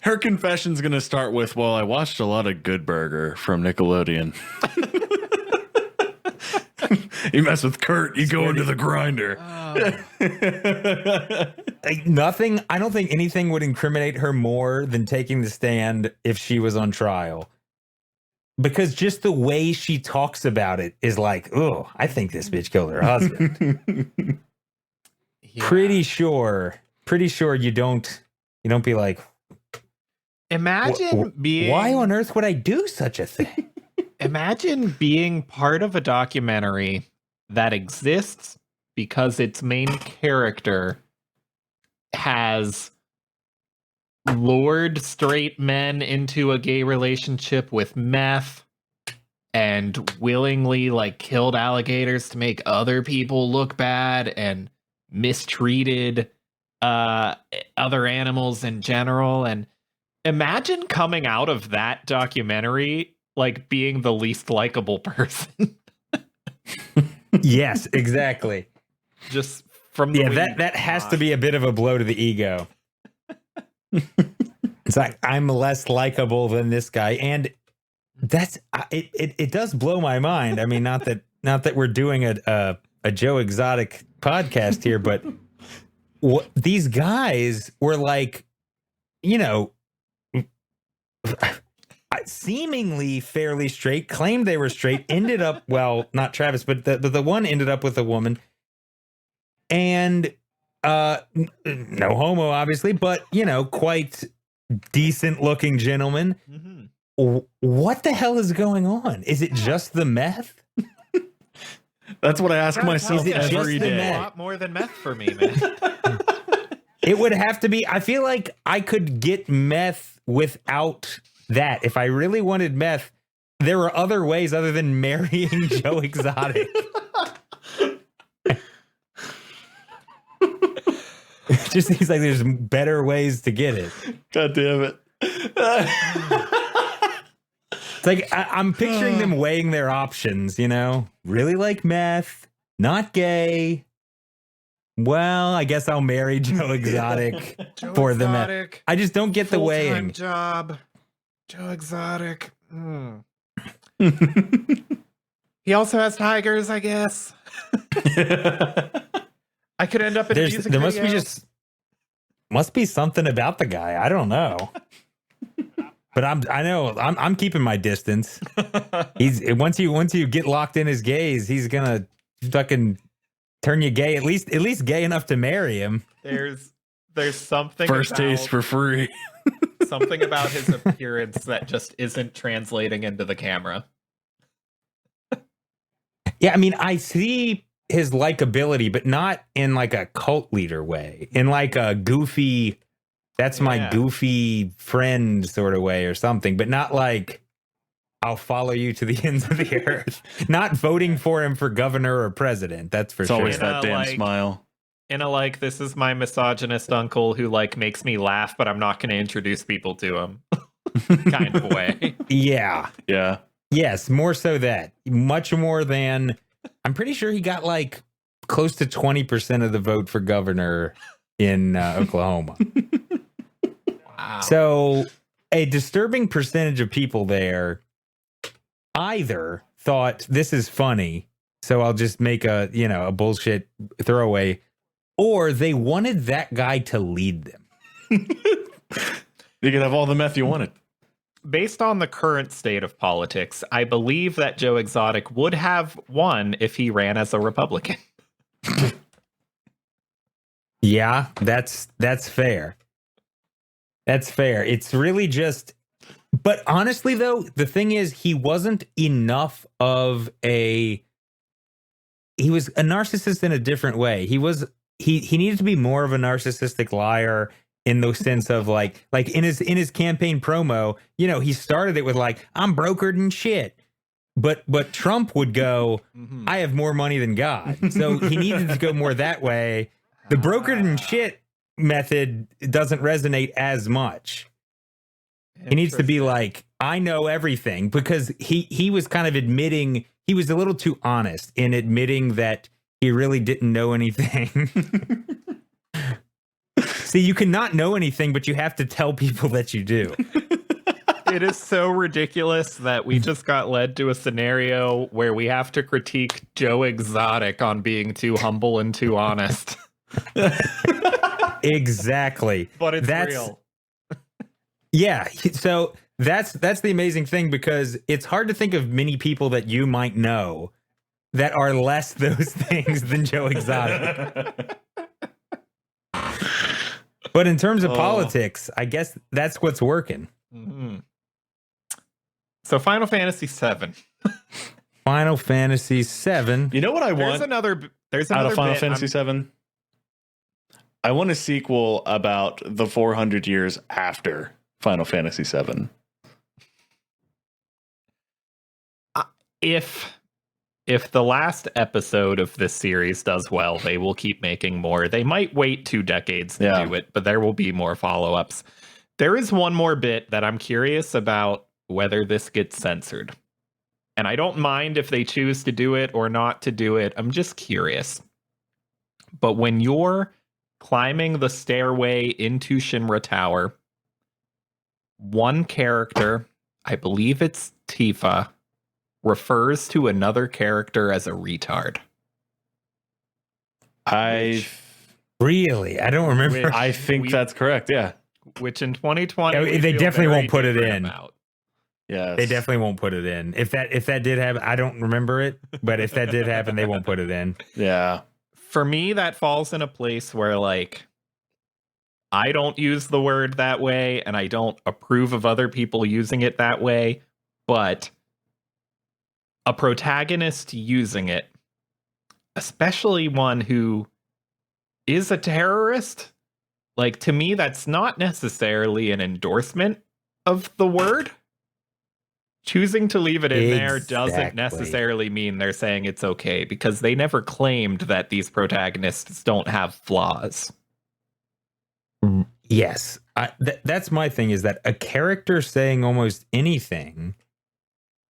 Her confession's going to start with, well, I watched a lot of Good Burger from Nickelodeon. You mess with Kurt, you go into the grinder. Nothing. I don't think anything would incriminate her more than taking the stand if she was on trial. Because just the way she talks about it is like, oh, I think this bitch killed her husband. Pretty sure you don't be like, imagine being, why on earth would I do such a thing? Imagine being part of a documentary that exists because its main character has lured straight men into a gay relationship with meth and willingly, like, killed alligators to make other people look bad and mistreated other animals in general. And imagine coming out of that documentary like being the least likable person. Yes, exactly. Just from the that has to be a bit of a blow to the ego. It's like I'm less likable than this guy, and that's it does blow my mind. I mean, not that we're doing a Joe Exotic podcast here, but these guys were like, you know, seemingly fairly straight, claimed they were straight, ended up, well, not Travis, but the one ended up with a woman, and no homo, obviously, but you know, quite decent looking gentleman. Mm-hmm. What the hell is going on? Is it just the meth? That's what I ask myself every day. A lot more than meth for me, man. It would have to be. I feel like I could get meth without that. If I really wanted meth, there were other ways other than marrying Joe Exotic. It just seems like there's better ways to get it. God damn it. It's like I'm picturing them weighing their options, you know? Really like meth, not gay. Well, I guess I'll marry Joe Exotic for the meth. I just don't get the weighing. Job. Joe Exotic. He also has tigers, I guess. I could end up in a music there video. must be something about the guy. I don't know. But I'm keeping my distance. Once you get locked in his gaze, he's gonna fucking turn you gay. At least gay enough to marry him. There's something first taste for free. Something about his appearance that just isn't translating into the camera. Yeah, I mean, I see his likability, but not in like a cult leader way. In like a goofy, that's my goofy friend sort of way or something, but not like I'll follow you to the ends of the earth. Not voting for him for governor or president. That's for it's sure. Always that damn smile. In a like, this is my misogynist uncle who like makes me laugh, but I'm not going to introduce people to him kind of way. Yeah. Yeah. Yes, more so that. Much more than, I'm pretty sure he got like close to 20% of the vote for governor in Oklahoma. Wow. So a disturbing percentage of people there either thought this is funny, so I'll just make a bullshit throwaway, or they wanted that guy to lead them. You could have all the meth you wanted. Based on the current state of politics, I believe that Joe Exotic would have won if he ran as a Republican. Yeah, that's fair. That's fair. It's really just, but honestly though, the thing is he wasn't enough of he was a narcissist in a different way. He needed to be more of a narcissistic liar in the sense of like in his campaign promo, you know, he started it with like, I'm brokered and shit. But Trump would go, I have more money than God. So he needed to go more that way. The brokered and shit method doesn't resonate as much. He needs to be like, I know everything, because he was kind of admitting, he was a little too honest in admitting that he really didn't know anything. See, you cannot know anything, but you have to tell people that you do. It is so ridiculous that we just got led to a scenario where we have to critique Joe Exotic on being too humble and too honest. Exactly. But it's real. Yeah. So that's the amazing thing, because it's hard to think of many people that you might know that are less those things than Joe Exotic. But in terms of politics, I guess that's what's working. Mm-hmm. So Final Fantasy VII. Final Fantasy VII. You know what I want? There's another out of Final bit. Fantasy VII. I want a sequel about the 400 years after Final Fantasy VII. If the last episode of this series does well, they will keep making more. They might wait 2 decades to do it, but there will be more follow-ups. There is one more bit that I'm curious about whether this gets censored. And I don't mind if they choose to do it or not to do it. I'm just curious. But when you're climbing the stairway into Shinra Tower, one character, I believe it's Tifa, refers to another character as a retard. Really? I don't remember. I think that's correct. Yeah. Which in 2020 Yeah, they definitely won't put it in. Yes. They definitely won't put it in. If that did happen, I don't remember it, but if that did happen, they won't put it in. Yeah. For me, that falls in a place where, like, I don't use the word that way, and I don't approve of other people using it that way, but a protagonist using it, especially one who is a terrorist, like, to me, that's not necessarily an endorsement of the word. Choosing to leave it in there doesn't necessarily mean they're saying it's okay, because they never claimed that these protagonists don't have flaws. Yes. That's my thing, is that a character saying almost anything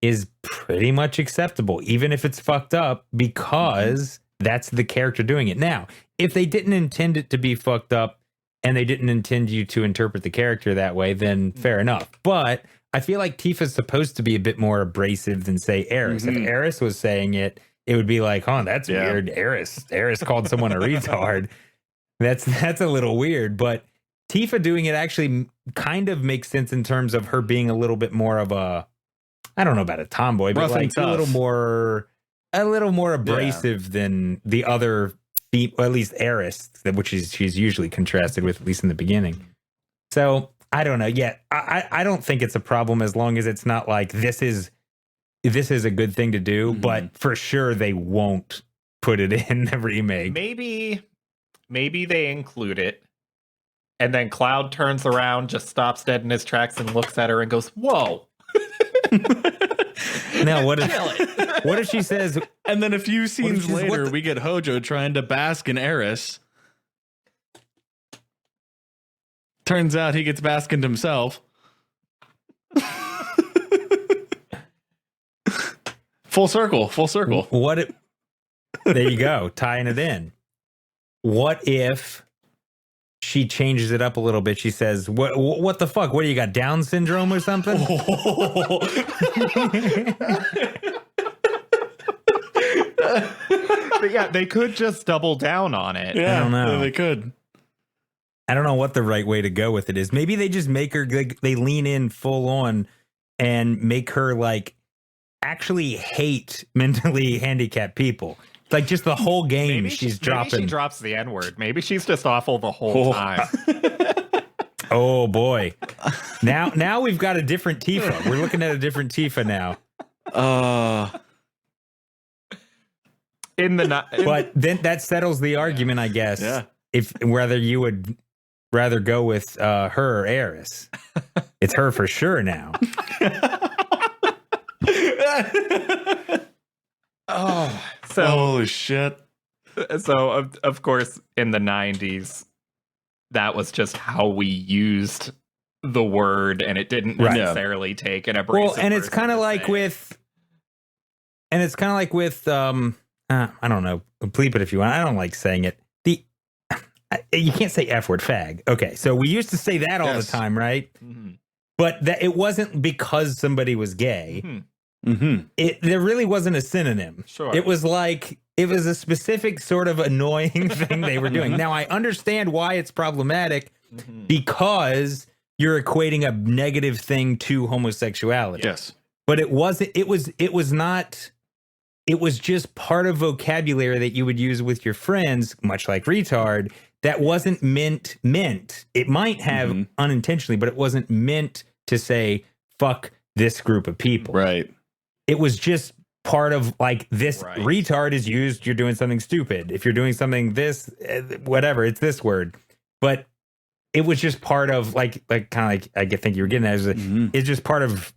is pretty much acceptable, even if it's fucked up, because that's the character doing it. Now, if they didn't intend it to be fucked up and they didn't intend you to interpret the character that way, then fair enough. But I feel like Tifa's supposed to be a bit more abrasive than, say, Eris. If Eris was saying it, it would be like, oh, that's weird. Eris called someone a retard. That's a little weird. But Tifa doing it actually kind of makes sense in terms of her being a little bit more of a, I don't know about a tomboy, but like a little more abrasive than the other, or at least Eris, which she's usually contrasted with, at least in the beginning. So I don't know. Yeah, I don't think it's a problem as long as it's not like this is a good thing to do. But for sure they won't put it in the remake. Maybe they include it, and then Cloud turns around, just stops dead in his tracks, and looks at her and goes, "Whoa." Now what if she says, and then a few scenes later we get Hojo trying to bask in Eris. Turns out he gets baskined himself. Full circle. There you go, tying it in. What if she changes it up a little bit? She says, what the fuck? What do you got, Down syndrome or something? But yeah, they could just double down on it. Yeah, I don't know. They could. I don't know what the right way to go with it is. Maybe they just make her, they lean in full on and make her like actually hate mentally handicapped people. Like just the whole game she's dropping. Maybe she drops the N-word. Maybe she's just awful the whole time. Oh boy. Now we've got a different Tifa. We're looking at a different Tifa now. But then that settles the argument, I guess. Yeah. If whether you would rather go with her or Eris. It's her for sure now. So holy shit. So of course in the 90s that was just how we used the word, and it didn't necessarily take an abrasive. Well, and it's kind of like with I don't know, bleep it if you want. I don't like saying it. You can't say F word, fag. Okay, so we used to say that all the time, right? Mm-hmm. But that it wasn't because somebody was gay. Mm-hmm. Mm-hmm. There really wasn't a synonym. Sure. It was like, it was a specific sort of annoying thing they were doing. Now, I understand why it's problematic because you're equating a negative thing to homosexuality. Yes. But it wasn't, it was just part of vocabulary that you would use with your friends, much like retard, that wasn't meant. It might have unintentionally, but it wasn't meant to say, fuck this group of people. Right. It was just part of like this retard is used, you're doing something stupid. If you're doing something this, whatever, it's this word. But it was just part of like kind of like I think you were getting at, it's just part of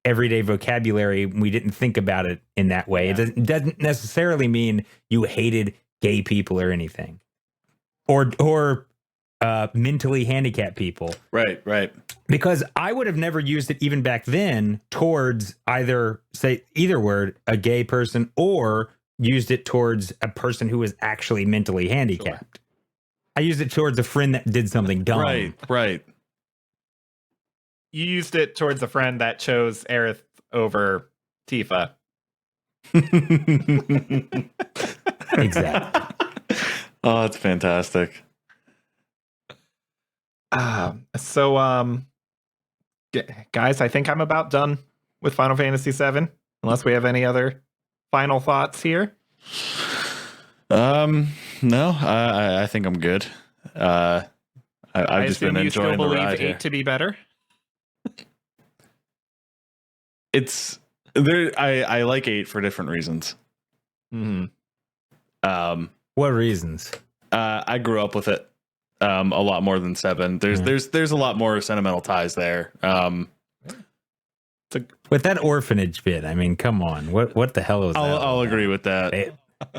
everyday vocabulary. We didn't think about it in that way. Yeah. It doesn't necessarily mean you hated gay people or anything, or mentally handicapped people. Right. Because I would have never used it even back then towards either word, a gay person, or used it towards a person who was actually mentally handicapped. Sure. I used it towards a friend that did something dumb. Right. you used it towards a friend that chose Aerith over Tifa. Exactly. Oh, that's fantastic. So, guys, I think I'm about done with Final Fantasy VII, unless we have any other final thoughts here. No, I think I'm good. I've just been enjoying the ride here. 8 to be better. It's there. I like 8 for different reasons. Mm-hmm. What reasons? I grew up with it a lot more than 7. There's a lot more sentimental ties there. With that orphanage bit, I mean, come on. What the hell is that? I'll agree with that.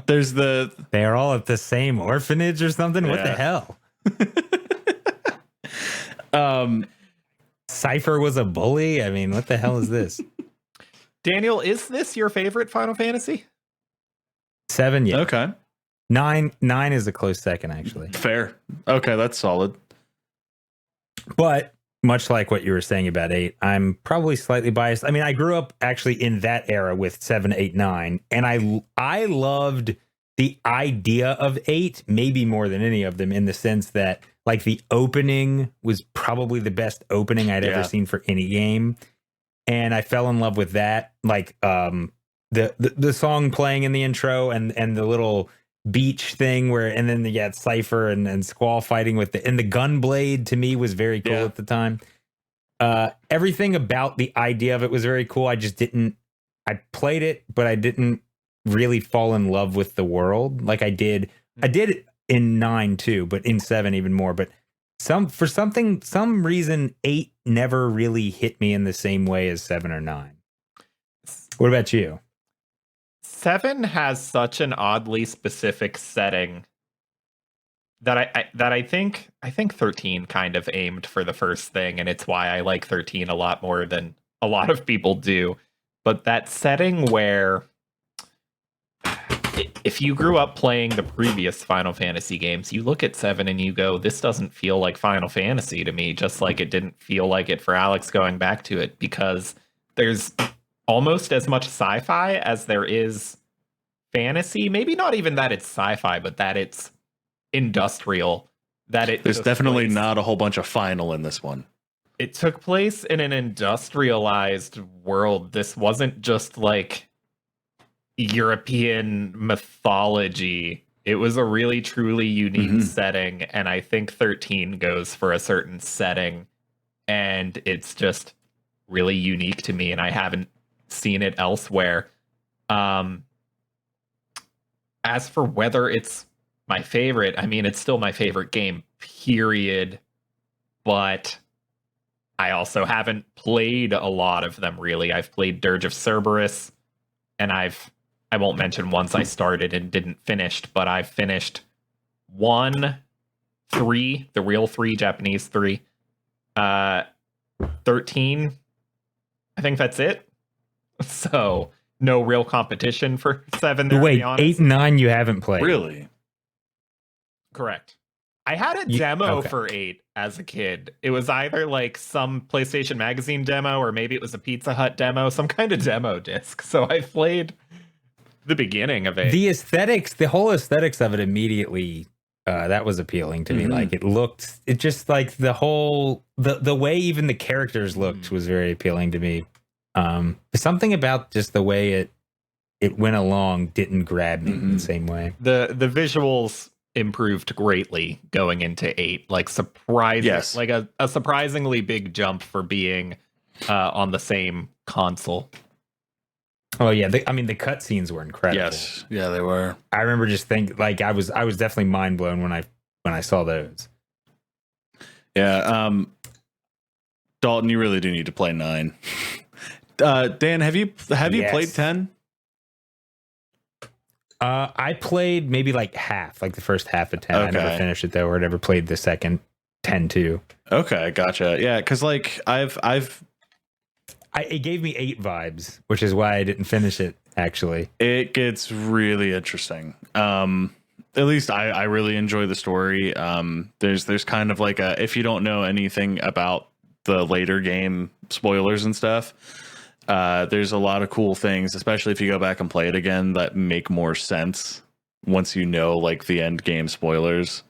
They are all at the same orphanage or something? What the hell? Cypher was a bully? I mean, what the hell is this? Daniel, is this your favorite Final Fantasy? 7, yeah. Okay. 9 is a close second, actually. Fair. Okay, that's solid. But much like what you were saying about 8, I'm probably slightly biased. I mean, I grew up actually in that era with 7, 8, 9, and I loved the idea of 8 maybe more than any of them, in the sense that like the opening was probably the best opening I'd ever seen for any game, and I fell in love with that. Like the song playing in the intro and the little beach thing where, and then you got Cypher and Squall fighting with the Gunblade, to me was very cool at the time. Everything about the idea of it was very cool. I played it, but I didn't really fall in love with the world like I did in 9 too, but in 7 even more. But some reason 8 never really hit me in the same way as 7 or 9. What about you? 7 has such an oddly specific setting that I think 13 kind of aimed for the first thing, and it's why I like 13 a lot more than a lot of people do. But that setting where, if you grew up playing the previous Final Fantasy games, you look at 7 and you go, this doesn't feel like Final Fantasy to me, just like it didn't feel like it for Alex going back to it, because there's almost as much sci-fi as there is fantasy. Maybe not even that it's sci-fi, but that it's industrial. There's definitely not a whole bunch of final in this one. It took place in an industrialized world. This wasn't just like European mythology. It was a really truly unique setting, and I think 13 goes for a certain setting, and it's just really unique to me, and I haven't seen it elsewhere. As for whether it's my favorite, I mean, it's still my favorite game, period. But I also haven't played a lot of them, really. I've played Dirge of Cerberus, and I won't mention ones I started and didn't finish, but I've finished 1, 3, the real 3, Japanese 3, 13. I think that's it. So no real competition for 7 there. Wait, 8 and 9 you haven't played? Really? Correct. I had a demo for 8 as a kid. It was either like some PlayStation Magazine demo, or maybe it was a Pizza Hut demo, some kind of demo disc. So I played the beginning of 8. The whole aesthetics of it immediately, that was appealing to me. Like it just like the way even the characters looked was very appealing to me. Something about just the way it went along didn't grab me in the same way. The visuals improved greatly going into 8, like like a surprisingly big jump for being on the same console. Oh yeah, the cutscenes were incredible. Yes, yeah, they were. I remember just thinking, like, I was definitely mind blown when I saw those. Yeah, Dalton, you really do need to play 9. Dan, have you played 10? I played maybe like half, like the first half of 10. Okay. I never finished it though, or never played the second 10 too. Okay, gotcha. Yeah, because like it gave me 8 vibes, which is why I didn't finish it. Actually, it gets really interesting. At least I really enjoy the story. There's kind of like if you don't know anything about the later game spoilers and stuff, there's a lot of cool things, especially if you go back and play it again, that make more sense once you know like the end game spoilers.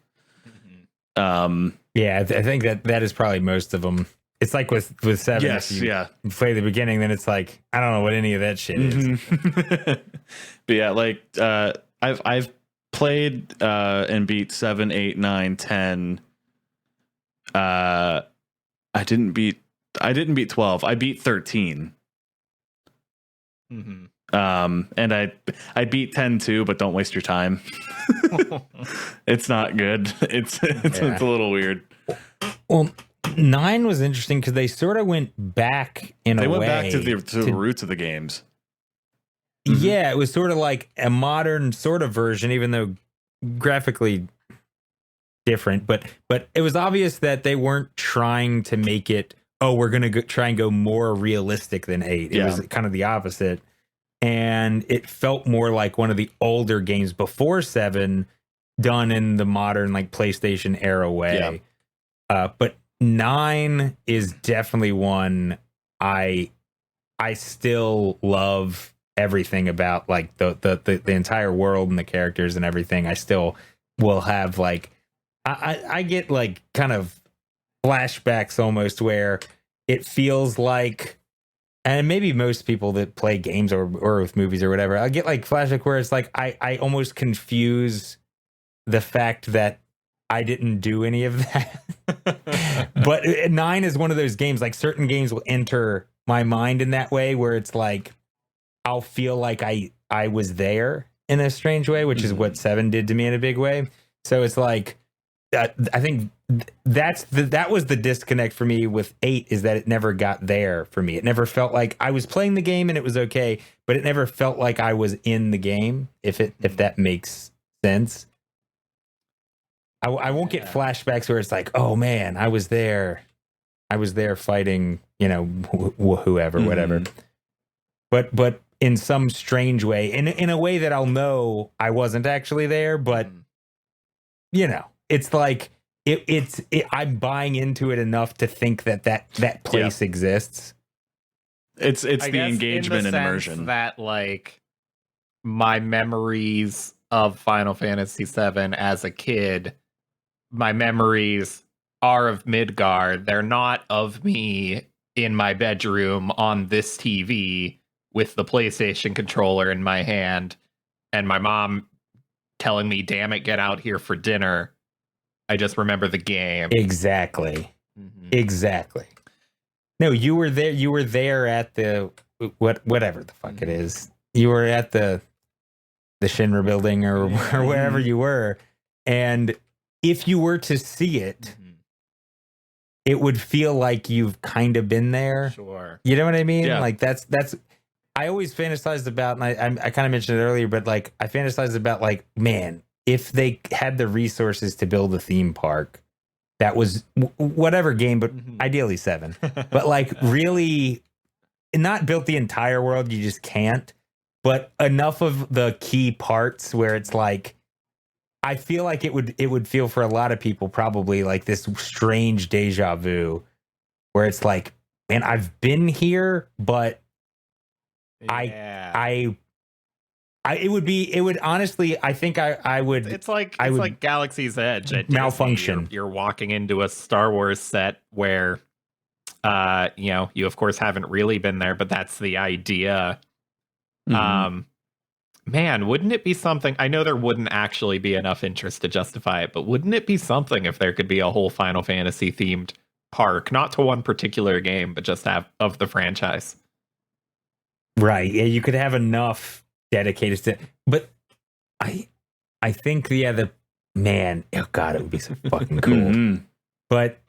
Yeah, I think that is probably most of them. It's like with 7. Yes, if you yeah. play the beginning, then it's like I don't know what any of that shit is. But yeah, like I've played and beat 7, 8, 9, 10. I didn't beat 12. I beat 13. Mm-hmm. And I beat 10 too, but don't waste your time. It's not good. It's a little weird. Well, 9 was interesting because they sort of went back in a way. They went back to the roots of the games. Yeah, it was sort of like a modern sort of version, even though graphically different. But it was obvious that they weren't trying to make it, oh, we're going to try and go more realistic than 8. It was kind of the opposite. And it felt more like one of the older games before 7 done in the modern like PlayStation era way. But 9 is definitely one I still love everything about, like the entire world and the characters and everything. I still will have like I get like kind of flashbacks almost where it feels like, and maybe most people that play games or with movies or whatever, I get like flashback where it's like I almost confuse the fact that I didn't do any of that. But 9 is one of those games, like certain games will enter my mind in that way where it's like I'll feel like I was there in a strange way, which is what 7 did to me in a big way. So it's like I think that was the disconnect for me with 8, is that it never got there for me. It never felt like I was playing the game and it was okay, but it never felt like I was in the game, if that makes sense. I won't get flashbacks where it's like, oh man, I was there fighting, whoever, whatever. But in some strange way, in a way that I'll know I wasn't actually there, but it's like I'm buying into it enough to think that place exists. It's the engagement and immersion that like my memories of Final Fantasy VII as a kid, my memories are of Midgard. They're not of me in my bedroom on this TV with the PlayStation controller in my hand and my mom telling me, damn it, get out here for dinner. I just remember the game. Exactly. Exactly. No, you were there. You were there at the whatever the fuck it is. You were at the Shinra building or wherever you were, and if you were to see it, it would feel like you've kind of been there. Sure. You know what I mean? Yeah. Like that's. I always fantasized about, and I kind of mentioned it earlier, but like I fantasized about like, man, if they had the resources to build a theme park, that was whatever game, but ideally 7, but like really not built the entire world. You just can't, but enough of the key parts where it's like, I feel like it would feel for a lot of people probably like this strange deja vu where it's like, man, I've been here, but it would honestly, I think I would. It's like Galaxy's Edge at malfunction. Disney. You're walking into a Star Wars set where, you of course haven't really been there, but that's the idea. Man, wouldn't it be something? I know there wouldn't actually be enough interest to justify it, but wouldn't it be something if there could be a whole Final Fantasy themed park, not to one particular game, but just of the franchise? Right. Yeah, you could have enough dedicated to, but I think oh God, it would be so fucking cool. But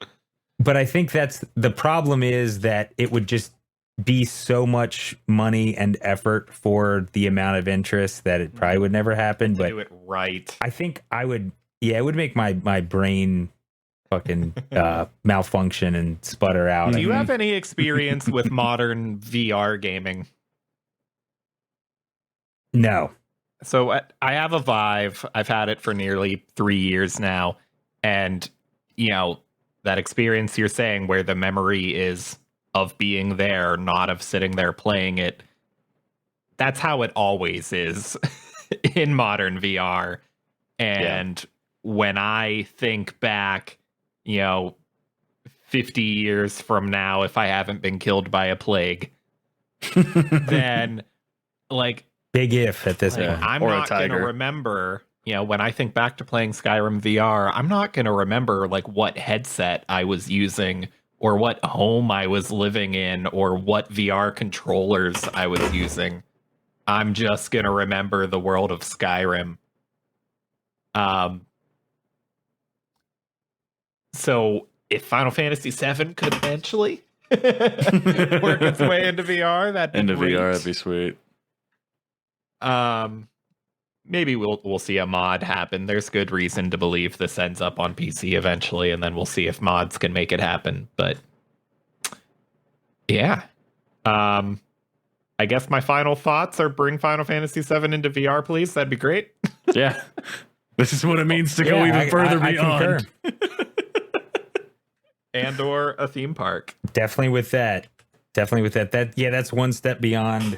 I think that's the problem, is that it would just be so much money and effort for the amount of interest that it probably would never happen. But do it right. I think I would. Yeah, it would make my brain fucking malfunction and sputter out. Do you have any experience with modern VR gaming? No. So I have a Vive. I've had it for nearly 3 years now. And, that experience you're saying where the memory is of being there, not of sitting there playing it. That's how it always is in modern VR. And when I think back, 50 years from now, if I haven't been killed by a plague, then big if at this point. I'm not going to remember, when I think back to playing Skyrim VR, I'm not going to remember what headset I was using or what home I was living in or what VR controllers I was using. I'm just going to remember the world of Skyrim. So if Final Fantasy VII could eventually work its way into VR, that'd be sweet. Maybe we'll see a mod happen. There's good reason to believe this ends up on PC eventually, and then we'll see if mods can make it happen. But yeah. I guess my final thoughts are bring Final Fantasy VII into VR, please. That'd be great. Yeah. This is what it means to go even further beyond. And or a theme park. Definitely with that. That's one step beyond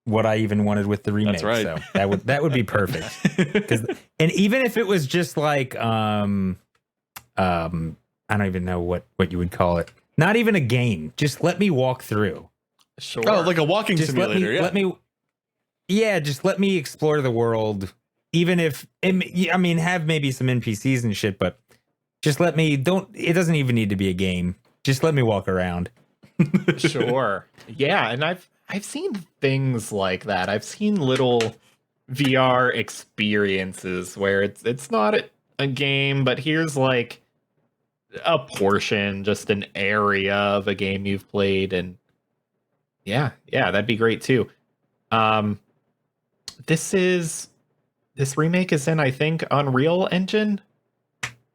what I even wanted with the remake. That's right. So that would be perfect. And even if it was just I don't even know what you would call it. Not even a game. Just let me walk through. Sure. Oh, like a walking simulator. Just let me explore the world. Even if have maybe some NPCs and shit, but just let me. It doesn't even need to be a game. Just let me walk around. Sure. Yeah, and I've seen things like that. I've seen little VR experiences where it's not a game, but here's a portion, just an area of a game you've played, and yeah, that'd be great too. This remake is in, I think, Unreal Engine.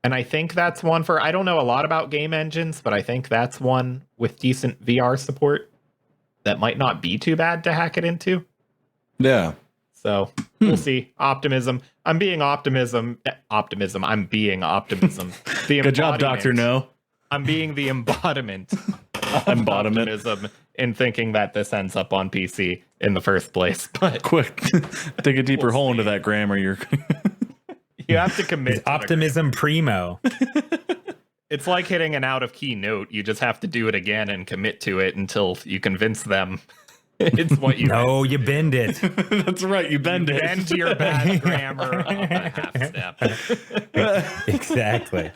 And I think that's one I don't know a lot about game engines, but I think that's one with decent VR support that might not be too bad to hack it into. Yeah. So we'll see. Optimism. I'm being optimism. I'm being optimism. Good job, Dr. No. I'm being the embodiment of optimism in thinking that this ends up on PC in the first place. But quick, dig a deeper hole into that grammar. You have to commit. Optimism primo. It's like hitting an out of key note. You just have to do it again and commit to it until you convince them it's what you. No, you bend it. That's right. You bend it. Bend your bad grammar of a half step. Exactly.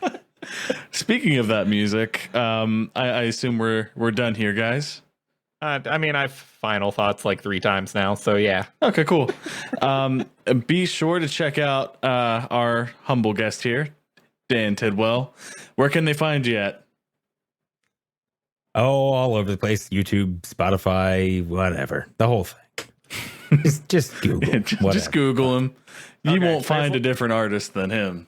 Speaking of that music, I assume we're done here, guys. I've final thoughts 3 times now, so yeah. Okay, cool. Be sure to check out our humble guest here, Dan Tidwell. Where can they find you at? Oh, all over the place. YouTube, Spotify, whatever. The whole thing. Just Google. Just Google him. You won't find a different artist than him.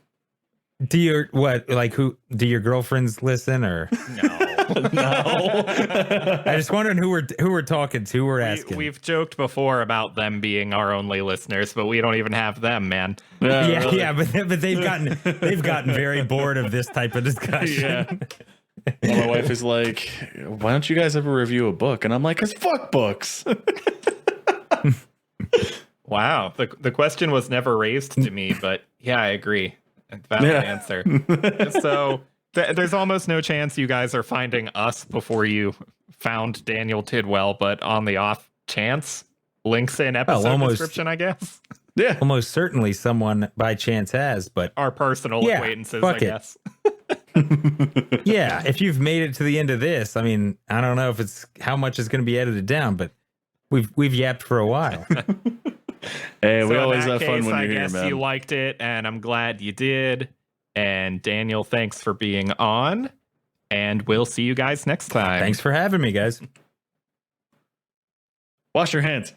Do your do your girlfriends listen or no? I just wondering who we're talking to. We're asking. We've joked before about them being our only listeners, but we don't even have them, man. Yeah, but they've gotten very bored of this type of discussion. Yeah. Well, my wife is like, "Why don't you guys ever review a book?" And I'm like, "'Cause fuck books." Wow, the question was never raised to me, but yeah, I agree. Valid answer. So there's almost no chance you guys are finding us before you found Daniel Tidwell, but on the off chance, links in episode description, I guess. Yeah, almost certainly someone by chance has, but our personal acquaintances, I guess. Yeah, if you've made it to the end of this, I don't know if it's how much is going to be edited down, but we've yapped for a while. Hey, we always have fun when you're here, man. I guess you liked it, and I'm glad you did. And Daniel, thanks for being on. And we'll see you guys next time. Thanks for having me, guys. Wash your hands.